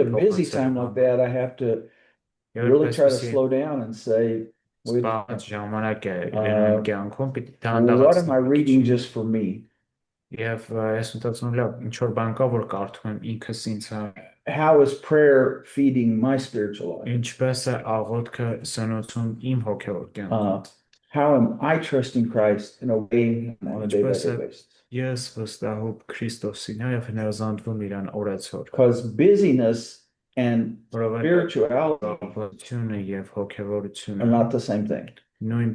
a busy time like that, I have to really try to slow down and say, what am I reading just for me? How is prayer feeding my spiritual life? How am I trusting Christ and obeying him on a day-by-day basis? Because busyness and spirituality are not the same thing. You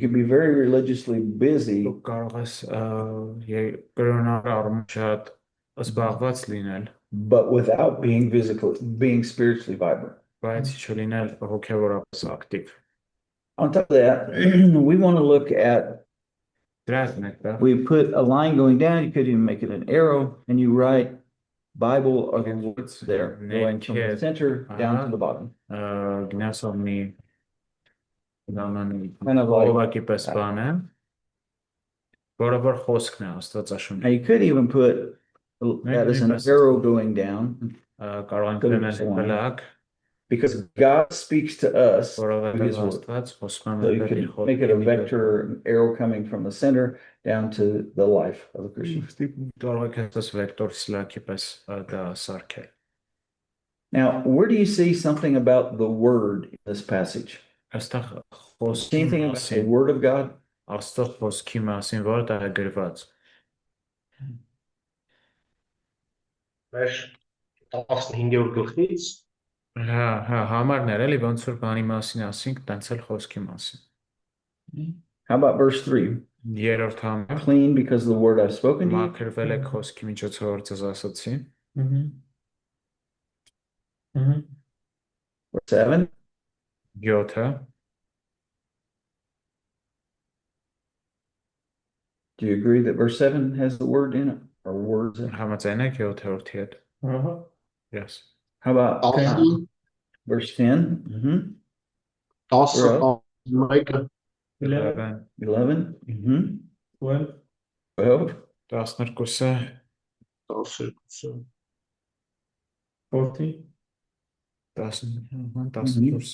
can be very religiously busy, but without being spiritually vibrant. On top of that, we want to look at, we put a line going down, you could even make it an arrow, and you write Bible or the words there, going from the center down to the bottom. Kind of like, now you could even put that as an arrow going down, because God speaks to us through His word. So you could make it a vector, an arrow coming from the center down to the life of a Christian. Now, where do you see something about the word in this passage? Anything about the word of God? Մեր 15-րդ գլխից համարներ էլի ոնց որ բանի մասին ասինք, տենց էլ խոսքի մասին։ How about verse 3? Երրորդ համար Clean because of the word I've spoken to you. Մաքրվել եք խոսքի միջոցով որ ձեզ ասացի։ Verse 7. 7-ը Do you agree that verse 7 has the word in it? Or words in it? համաձայն եք 7-րդի հետ։ Yes. How about verse 10? 10 11, 11? 12, 12? 12-ը 14,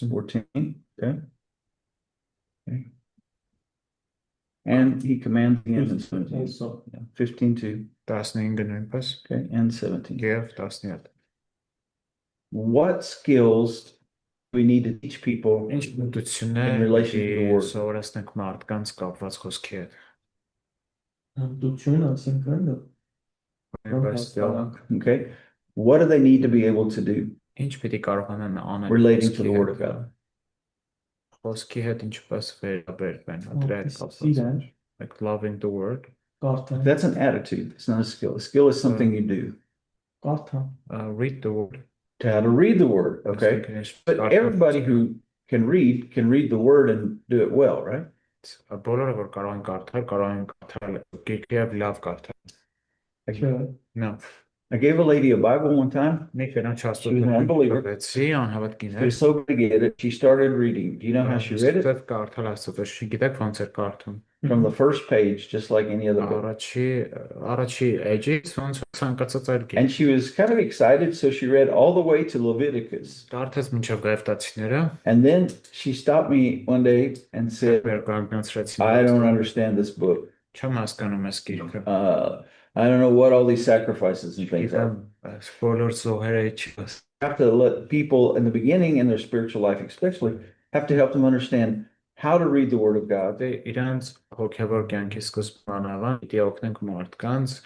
14. Okay. And he commands again in 17. also. Yeah, 15 too. 15 նույնպես Okay, and 17. եւ 17։ What skills do we need to teach people Ինչ մտություններ in relation to the word? սովորեցնենք մարդկանց կապված խոսքի հետ։ Հմտություն, այսինքն Okay. What do they need to be able to do Ինչ պիտի կարողանան անել relating to the word of God? Խոսքի հետ ինչպես վերաբերվեն, դրա հետ կապված։ սիրել, Like loving the word, կարդալ, That's an attitude. It's not a skill. A skill is something you do. կարդալ, read the word. To how to read the word. Okay. But everybody who can read the word and do it well, right? Բոլորը որ կարող են կարդալ գիրքը եւ լավ կարդալ։ չէ, No. I gave a lady a Bible one time. Մի քանչ She was an unbeliever. անհավատ She գիներ։ was so good to get it. She started reading. Do you know how she read it? Կարդալ աստծո, գիտեք ոնց էր կարդում։ From the first page, just like any other book. Առաջի էջից ոնց ցանկացած այլ գիր։ And she was kind of excited, so she read all the way to Leviticus. Կարդաց մինչև Գեֆտացիները։ And then she stopped me one day and said, I don't understand this book. Չեմ հասկանում այս գիրքը։ I don't know what all these sacrifices and things are. Բոլոր զոհերը չես։ Have to let people in the beginning in their spiritual life, especially, have to help them understand how to read the Word of God Իրանց հոգևոր կյանքի սկզբանավան պիտի օգնենք մարդկանց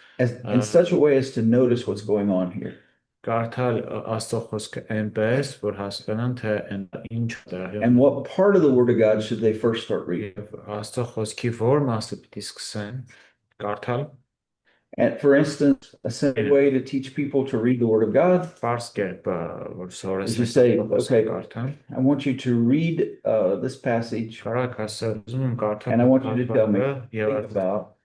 in such a way as to notice what's going on here. Կարդալ Աստծո խոսքը այնպես, որ հասկանան թե ինչ է։ And what part of the Word of God should they first start reading? Աստծո խոսքի որ մասը պիտի սկսեն կարդալ։ And for instance, a simple way to teach people to read the Word of God Պարզ կերպ որ is to say, okay, կարդան։ I want you to read this passage, Կարակ ասել, ուզում եմ կարդալ։ and I want you to tell me think about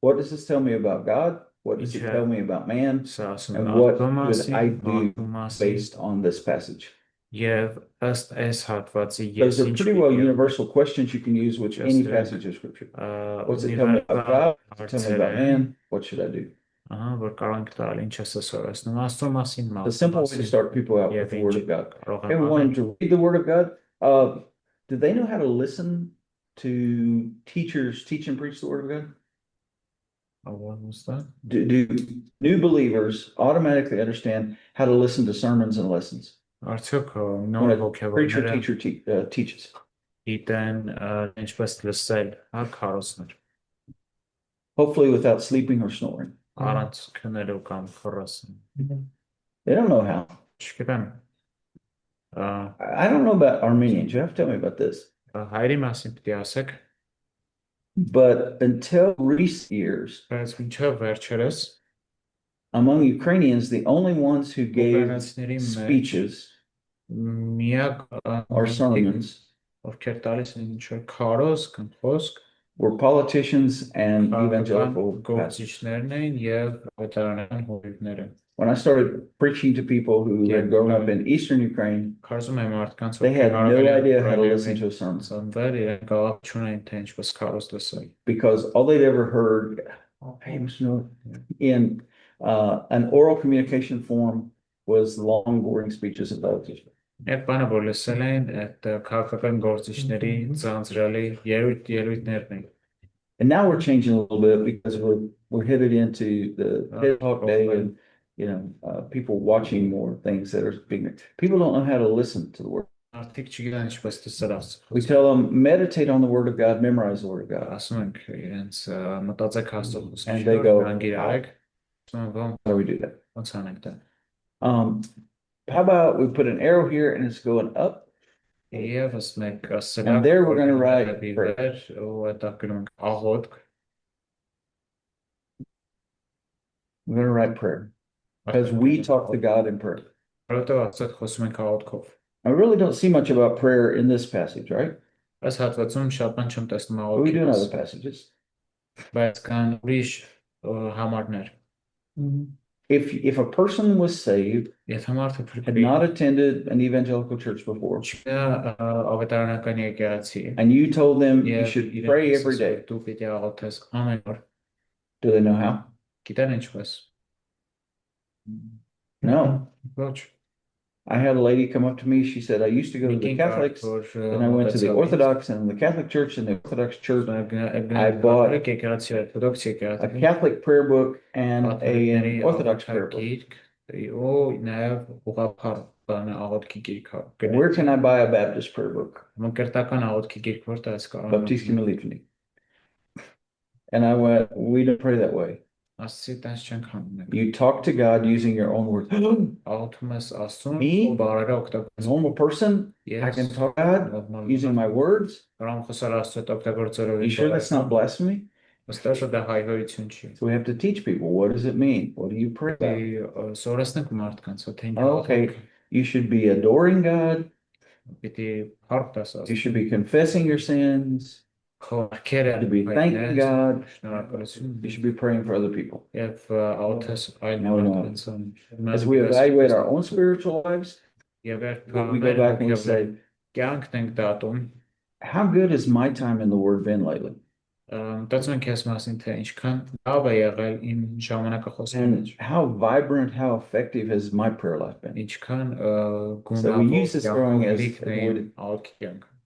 what does this tell me about God? What does it tell me about man? And what should I do based on this passage? Եվ ըստ այս հատվածի Those are pretty well universal questions you can use with any passage of Scripture. What's it tell me about God? What's it tell me about man? What should I do? Որ կարող ենք տալ ինչ է սովորեցնում Աստծո մասին։ The simple way to start people out with the Word of God. Okay, we want them to read the Word of God. Do they know how to listen to teachers teach and preach the Word of God? What was that? Do new believers automatically understand how to listen to sermons and lessons? Արդյոք When նոր a preacher հոգևորները teaches. գիտեն ինչպես լսել քարոզներ Hopefully without sleeping or snoring. առանց քնելու կամ խռասին։ They don't know how. Չգիտեմ։ I don't know about Armenians. You have to tell me about this. Հայերի մասին պիտի ասեք, But until recent years, բայց մինչև վերջերս among Ukrainians, the only ones who gave ուկրաինացիների մեջ speeches միակ or sermons ովքեր տալիս են ինչ-որ քարոզ կամ խոսք were politicians and քաղաքական evangelical pastors. գործիչներն էին եւ վետարանական հովիվները։ When I started preaching to people who had grown up in Eastern Ukraine, Կարծում եմ մարդկանց they had no idea how to listen to a sermon Սանվեր իրենք գաղափ չունեն թե ինչպես քարոզ լսել։ because all they'd ever heard in an oral communication form was long, boring speeches of politicians. Այդ բանը որ լսել են այդ քաղաքական գործիչների ծանծրալի ելույթներն են։ And now we're changing a little bit because we're headed into the TED Talk day and people watching more things that are being. People don't know how to listen to the word. Արդիկ չգիտեն ինչպես տեսնել ասել։ We tell them meditate on the word of God, memorize the word of God. Ասում ենք իրենց մտածեք Աստծո And they go, անգիրարեք։ how do we do that? Ոնց անենք դա։ How about we put an arrow here and it's going up? Եվս մեկ And there we're going to write prayer. Ու այդ ակնում աղոթք։ We're going to write prayer because we talk to God in prayer. Որովհետև Աստծո խոսում ենք աղոթքով։ I really don't see much about prayer in this passage, right? Այս hատվածում շատ բան չեմ տեսնում But we do in other աղոթքի։ passages. Բայց կան ուրիշ համարներ։ If a person was saved, Եթե մարդը had փրկվի, not attended an evangelical church before, չկա ավետարանական եկեղեցի, and you told them you եւ should իրենք pray ասես, every day, որ դու պիտի աղոթես ամեն օր, do they know how? գիտեն ինչպես։ No. Ոչ։ I had a lady come up to me. She said, I used to go to the Catholics, and I went to the Orthodox and the Catholic Church and the Orthodox Church. I bought a Catholic prayer book and an Orthodox prayer book. Where can I buy a Baptist prayer book? Baptiste Melitini. And I went, we don't pray that way. You talk to God using your own words. Me, a normal person, I can talk to God using my words. You sure that's not blasphemy? So we have to teach people, what does it mean? What do you pray about? Okay, you should be adoring God. You should be confessing your sins. To be thanking God. You should be praying for other people. As we evaluate our own spiritual lives, we go back and we say, how good has my time in the Word been lately? And how vibrant, how effective has my prayer life been? So we use this growing as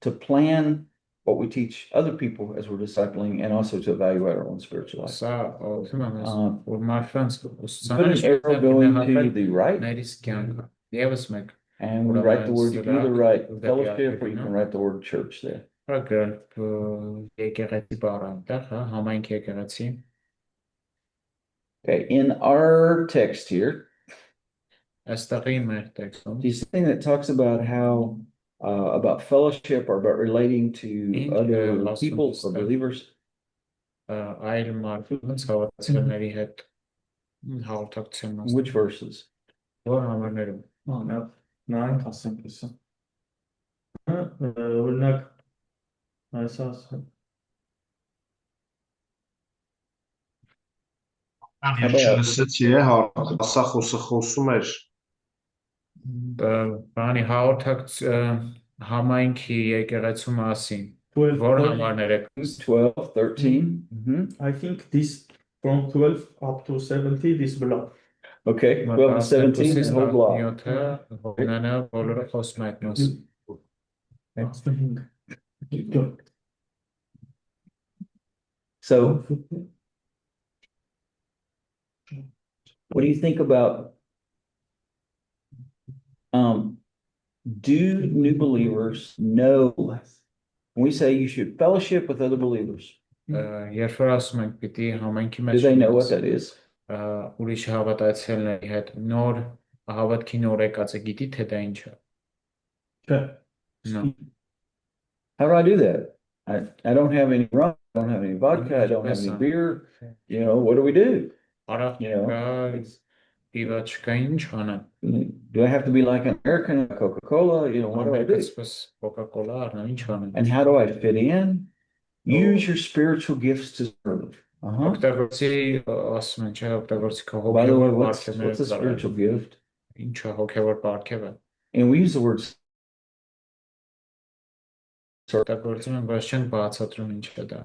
to plan what we teach other people as we're discipling and also to evaluate our own spiritual life. Put an arrow going to the right, and we write the word, you can either write fellowship or you can write the word church there. Okay, in our text here, this thing that talks about how about fellowship or about relating to other people or believers. Which verses? Համայնքի եկեղեցու մասին 12, 13. I think this from 12 up to 70 this block. Okay, 12 and 17 is the whole block. So what do you think about do new believers know when we say you should fellowship with other believers? Do they know what that is? հավատքի նոր եկածը գիտի թե դա ինչ է։ No. How do I do that? I don't have any rum, I don't have any vodka, I don't have any beer. You know, what do we do? Արախ You know, չկա, պիվա չկա, ինչ անեմ։ do I have to be like an American, a Coca-Cola? You know, what do I do? Ամերիկացպես Coca-Cola առնեմ, ինչ անեմ։ And how do I fit in? Use your spiritual gifts to serve. Օգտագործի, ասում են, չէ, օգտագործի քո By the way, հոգևոր what's a պարգևները spiritual gift? Ինչ է հոգևոր պարգևը։ And we use the word Օգտագործում են, բայց չեն բացատրում ինչ է դա։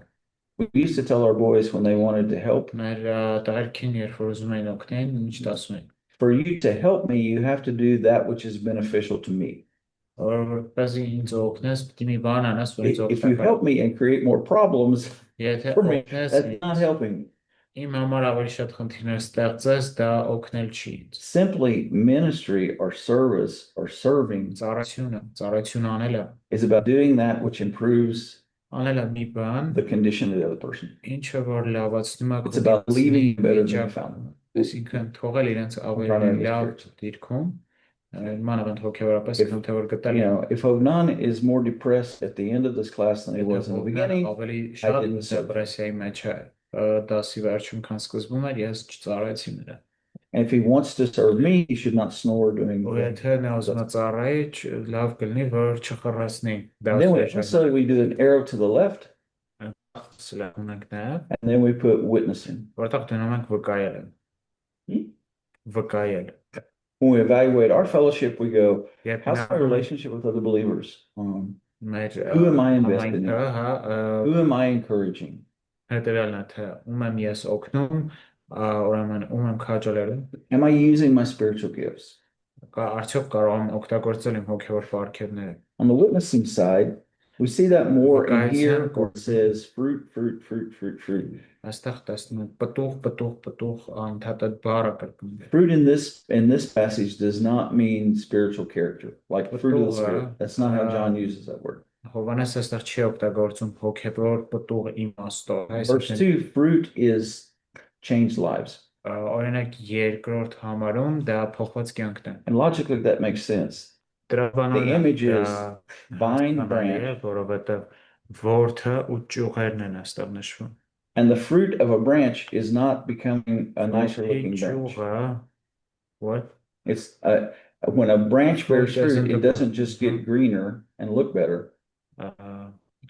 we used to tell our boys when they wanted to help. Մեր տղերքին երբ որ ուզում էին օգնել, ինչ ասում են։ For you to help me, you have to do that which is beneficial to me. Որպեսզի ինձ օգնես, պիտի մի բան անես, որ ինձ If you help me and create more problems Եթե for me, օգնես that's not helping. իմ համար ավելի շատ խնդիրներ ստեղծես, դա օգնել չի ինձ։ Simply ministry or service or serving Ծառայություն անելը is about doing that which improves անելը մի բան, the condition of the other person. ինչը որ լավացնում է It's about leaving better than you found. Այսինքն թողել իրենց ավելի լավ դիրքում, մանավանդ հոգևորապես քան թե որ You գտել know, if Ognan is more depressed at the end of this class than he was in the beginning, ավելի I շատ didn't serve. դեպրեսիայի մեջ է դասի վերջում քան սկզբում էր, ես չծառայեցի նրան։ And if he wants to serve me, he should not snore during Ու the եթե նա ուզում է ծառայի, լավ կլինի, որ չխռասնի Then so we do an arrow to the left, սլակում ենք նաև, and then we put witnessing. որտեղ դնում ենք վկայելը։ Վկայել։ When we evaluate our fellowship, we go, Երբ how's my նա relationship with other believers? մեր Who am I invested in? համայնքը, Who am I encouraging? հետևյալն է, թե ում եմ ես օգնում, ուրեմն ում եմ քաջալերում, Am I using my spiritual gifts? արդյոք կարող եմ օգտագործել իմ հոգևոր պարգևները։ On the witnessing side, we see that more in Guys, here yeah. where it says fruit, fruit, fruit, fruit, fruit. Այստեղ տեսնում ենք պտուղ անդադար բառը կրկնում է։ Fruit in this passage does not mean spiritual character, like fruit of the spirit. That's not how John uses that word. Հովանես այստեղ չի օգտագործում հոգևոր պտուղ իմաստով, Verse 2, fruit is changed lives. Օրինակ երկրորդ համարում դա փոխված կյանքն է։ And logically that makes sense. The image is vine branch. Որովհետև որդը ու ճյուղերն են այստեղ նշվում։ And the fruit of a branch is not becoming a nicer looking branch. What? It's when a branch bears fruit, it doesn't just get greener and look better.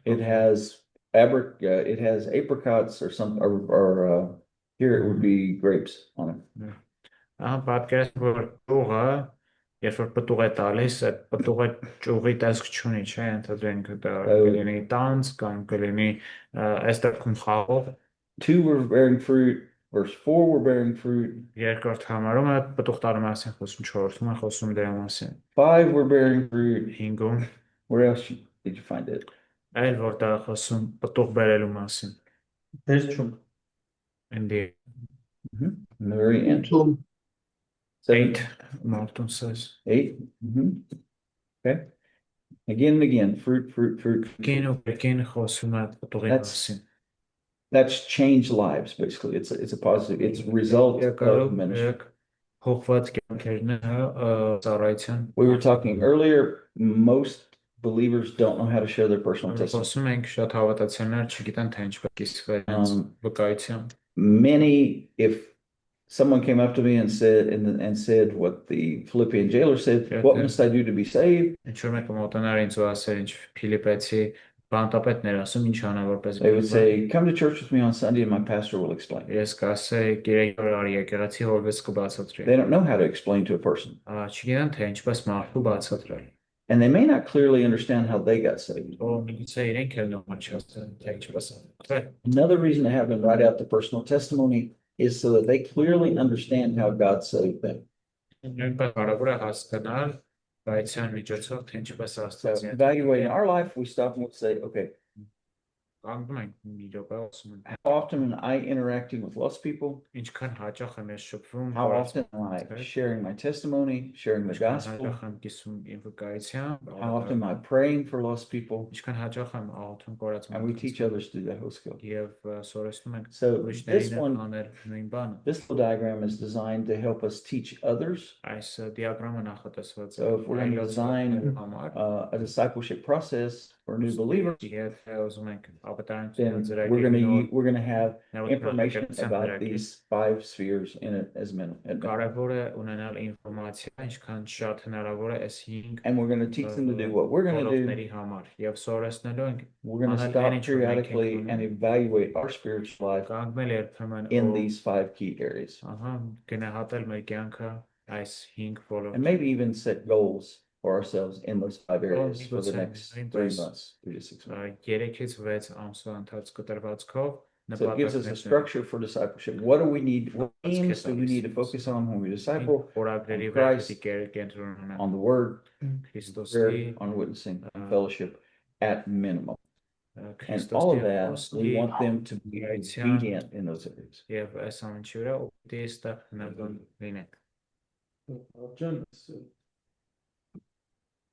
It has apricots or some, or here it would be grapes on it. Պատկերացրու որ ճյուղը, երբ որ պտուղ է տալիս, այդ պտուղը ճյուղի տեսք չունի, չէ՞, ընդհանրենք դա կլինի տանձ կամ կլինի այստեղ խաղող։ 2 were bearing fruit, verse 4 were bearing fruit. Երկրորդ համարում է պտուղ տալու մասին խոսում, չորրորդում է խոսում դրա մասին։ 5 were bearing fruit. 5-ում Where else did you find it? այլ որտեղ է խոսում պտուղ բերելու մասին։ Վերջում Indeed. In the very end. 8 Martin says. 8. Okay. Again and again, fruit, fruit, fruit. Again խոսում է պտուղի մասին։ That's changed lives, basically. It's a positive. It's a result of ministry. Փոխված կյանքերն է ծառայության։ We were talking earlier. Most believers don't know how to share their personal testimony. Խոսում ենք շատ հավատացյալներ չգիտեն թե ինչպես կիսվել վկայությամբ։ Many, if someone came up to me and said what the Philippian jailer said, what must I do to be saved? Ինչ-որ մեկը մոտանար ինձ ու ասեր ինչ Ֆիլիպեցի բանտապետներ ասում ինչ անա որպես They would say, come to church with me on Sunday and my pastor will explain. Ես կասեի գերեգոր արի եկեղեցի հորվես կբացատրի։ They don't know how to explain to a person. Չգիտեն թե ինչպես մարդու բացատրել։ And they may not clearly understand how they got saved. Another reason to have them write out the personal testimony is so that they clearly understand how God saved them. So evaluating our life, we stop and we say, okay, կանգնում ենք մի րոպե ասում ենք How often am I interacting with lost people? ինչքան հաճախ եմ ես շփվում How often am I sharing my testimony, sharing the gospel? հաճախ եմ կիսում իմ վկայությամբ How often am I praying for lost people? ինչքան հաճախ եմ աղոթում կորած And we teach others to do that whole skill. եւ սորեցնում ենք So ուրիշներին this one, անել նույն բանը this little diagram is designed to help us teach others. այս դիագրամը նախատեսված է So if we're going to design համար a discipleship process for new believers, եթե ուզում ենք then ապատարություն we're going to have information about these 5 spheres in it as minimum. կարևոր է ունենալ ինֆորմացիա ինչքան շատ հնարավոր է այս 5 And we're going to teach them to do what we're going to do. ոլորտների համար եւ սորեցնելու ենք We're going to stop periodically and evaluate our spiritual life կանգնել երբեմն in these 5 key areas. ահա գնահատել մեր կյանքը այս 5 And ոլորտ maybe even set goals for ourselves in those 5 areas for the next 3 months, 3 to 6 months. 3-ից 6 ամսվա ընթացքում կտրվածքով So it gives us a structure for discipleship. What do we need? What themes do we need to focus on when we disciple? օրագրերի Christ, կենտրոնանալ on the word, Քրիստոսի prayer, on witnessing, and fellowship at minimum. And all of that, we want them to be obedient in those areas. եւ այս ամենի վրա ուտի ստեղ հնարավոր լինենք Ջան,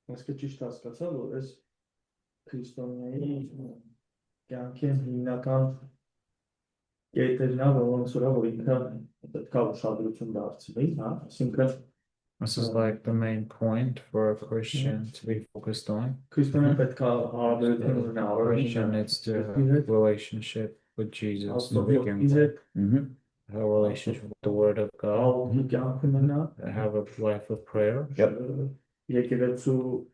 Ես ճիշտ հասկացա, որ այս քրիստոնյայի կյանքին հիմնական կետերն ա, որոնց վրա որ ինքը պետք է ուշադրություն դարձնի, հա, այսինքն This is like the main point for a Christian to be focused on. քրիստոնյան պետք է հարաբերություն ունենա Christian needs to have a relationship with Jesus to begin with. Have a relationship with the Word of God. կյանք ունենա, Have a life of prayer. եկեղեցու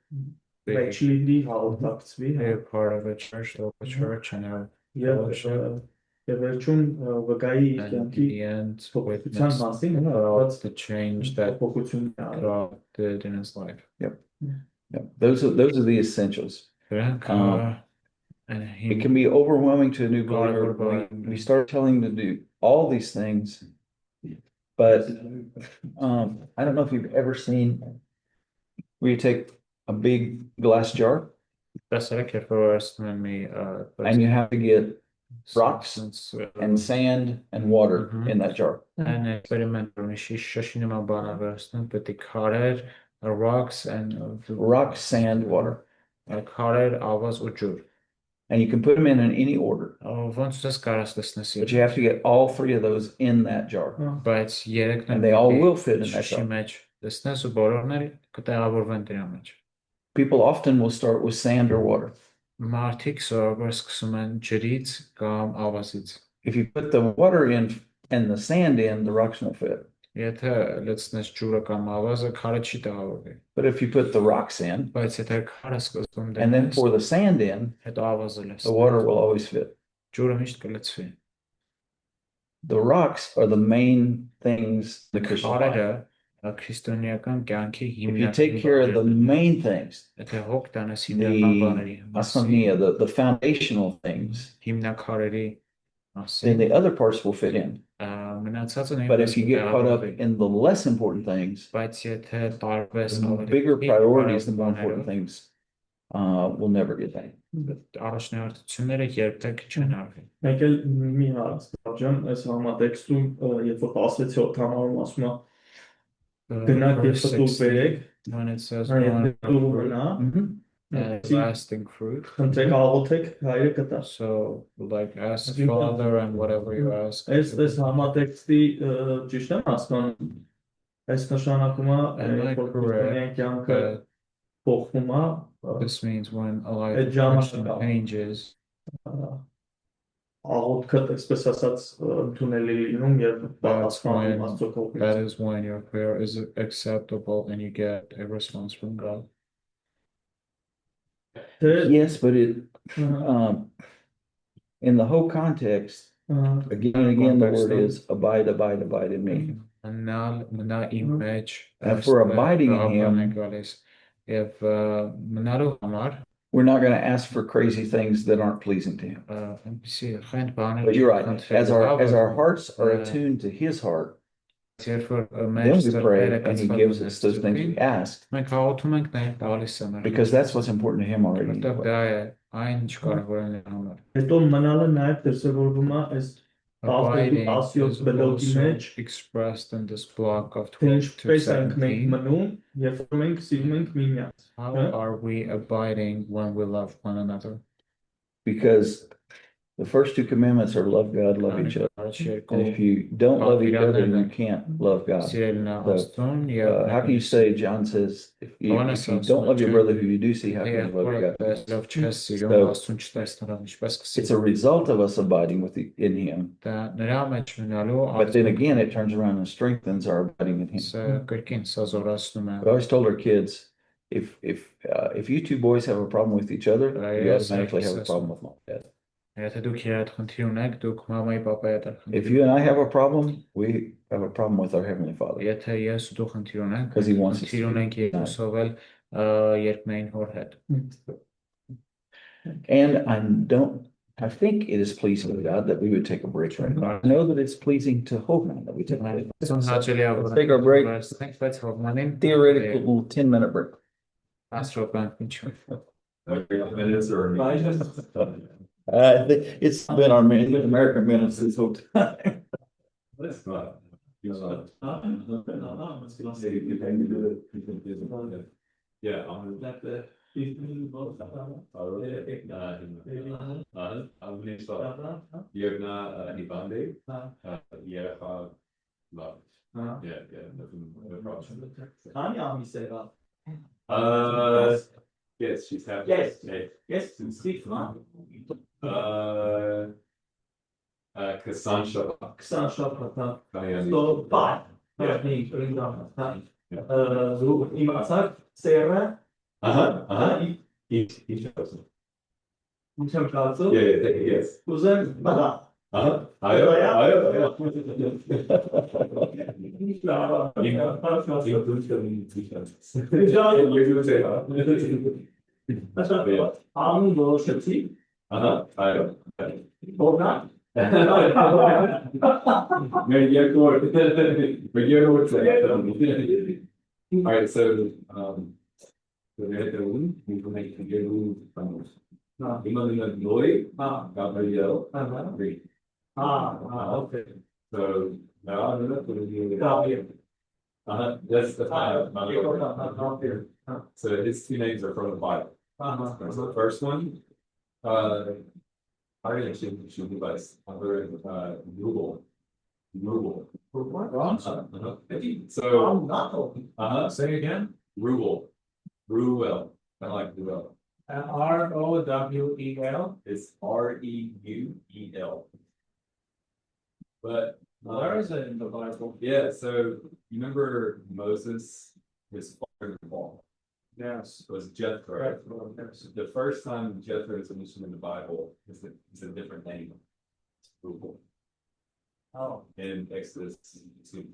Be մեջ լինի, հաղորդակցվի, a part of a church, local church, and have եւ վերջում վկայի and in կյանքի the end փոփոխության witness մասին about the change that փոփոխություն God did in his life. Yep. Those are the essentials. And It can be overwhelming to a new believer when we start telling them to do all these things. But I don't know if you've ever seen where you take a big glass jar and you have to get rocks and sand and water in that jar. And experiment rocks and Rocks, sand, water. And you can put them in any order. But you have to get all 3 of those in that jar. And they all will fit in that jar. People often will start with sand or water. If you put the water in and the sand in, the rocks won't fit. But if you put the rocks in and then pour the sand in, the water will always fit. The rocks are the main things in the Christian life. If you take care of the main things, the foundational things, then the other parts will fit in. But if you get caught up in the less important things, the bigger priorities, the more important things will never get done. Մեկ էլ մի հարց բաժան, այս համատեքստում, երբ որ 17 համարում ասում է գնաք եւ պտուղ բերեք, when it says պտուղ ունենա, lasting fruit. խնդրեք աղոթեք, հայրը կտա։ So like ask Father and whatever you ask. Այս համատեքստի ճիշտ եմ հասկանում։ Այս նշանակում է որ քրիստոնեան կյանքը փոխվում է։ This means when a life changes. Աղոթքդ այսպես ասած ընդունելի լինում եւ պատասխանում Աստծո կողմից։ That is when your prayer is acceptable and you get a response from God. Yes, but in the whole context, again and again, the word is abide in me. And for abiding in him, we're not going to ask for crazy things that aren't pleasing to him. But you're right. As our hearts are attuned to his heart, Երբ որ Then մեր we pray սրտերը and he կցված gives են us those things we Աստծուին, asked մենք հաղորդում ենք նաև տալիս է մեր because that's what's important to him already. որտեղ դա է այն ինչ կարևոր է նրա համար։ Հետո մնալը նաև դրսևորվում է այս 17 բլոկի մեջ, expressed in this block of թե 12 to ինչպես ենք մենք 17. մնում, երբ որ մենք սիրում ենք միմյանց։ How are we abiding when we love one another? Because the first two commandments are love God, love each other. And if you don't love each other, you can't love God. How can you say, John says, if you don't love your brother who you do see, how can you love God? So, it's a result of us abiding in him. But then again, it turns around and strengthens our abiding in him. We always told our kids, if you two boys have a problem with each other, you automatically have a problem with mom and dad. If you and I have a problem, we have a problem with our Heavenly Father. Because he wants us to. And I think it is pleasing to God that we would take a break right now. I know that it's pleasing to Hogan that we take a break. Let's take our break. Theoretical 10-minute break. It's been our American minutes this whole time. That's not. Yeah, I'm that yes, she's happy. Yes, speak Kasan Shabbat. So, bye. Իմացակ սերը He chose. Ինչեմ կարծում Yes. ուզեմ բաղա Անուն որոշեցի Բողնա Alright, so Lloyd, Gabriel, Reed. Okay. So now I'm gonna that's the time. So his two names are from the Bible. So the first one, I actually should be by Google. So say again. Ruel. I like Ruel. ROWEL. It's REUEL. But Where is it in the Bible? yeah, so you remember Moses, his father-in-law Yes. was Jethro. The first time Jethro is mentioned in the Bible is a different name. It's Reuel. Oh. In Exodus 2.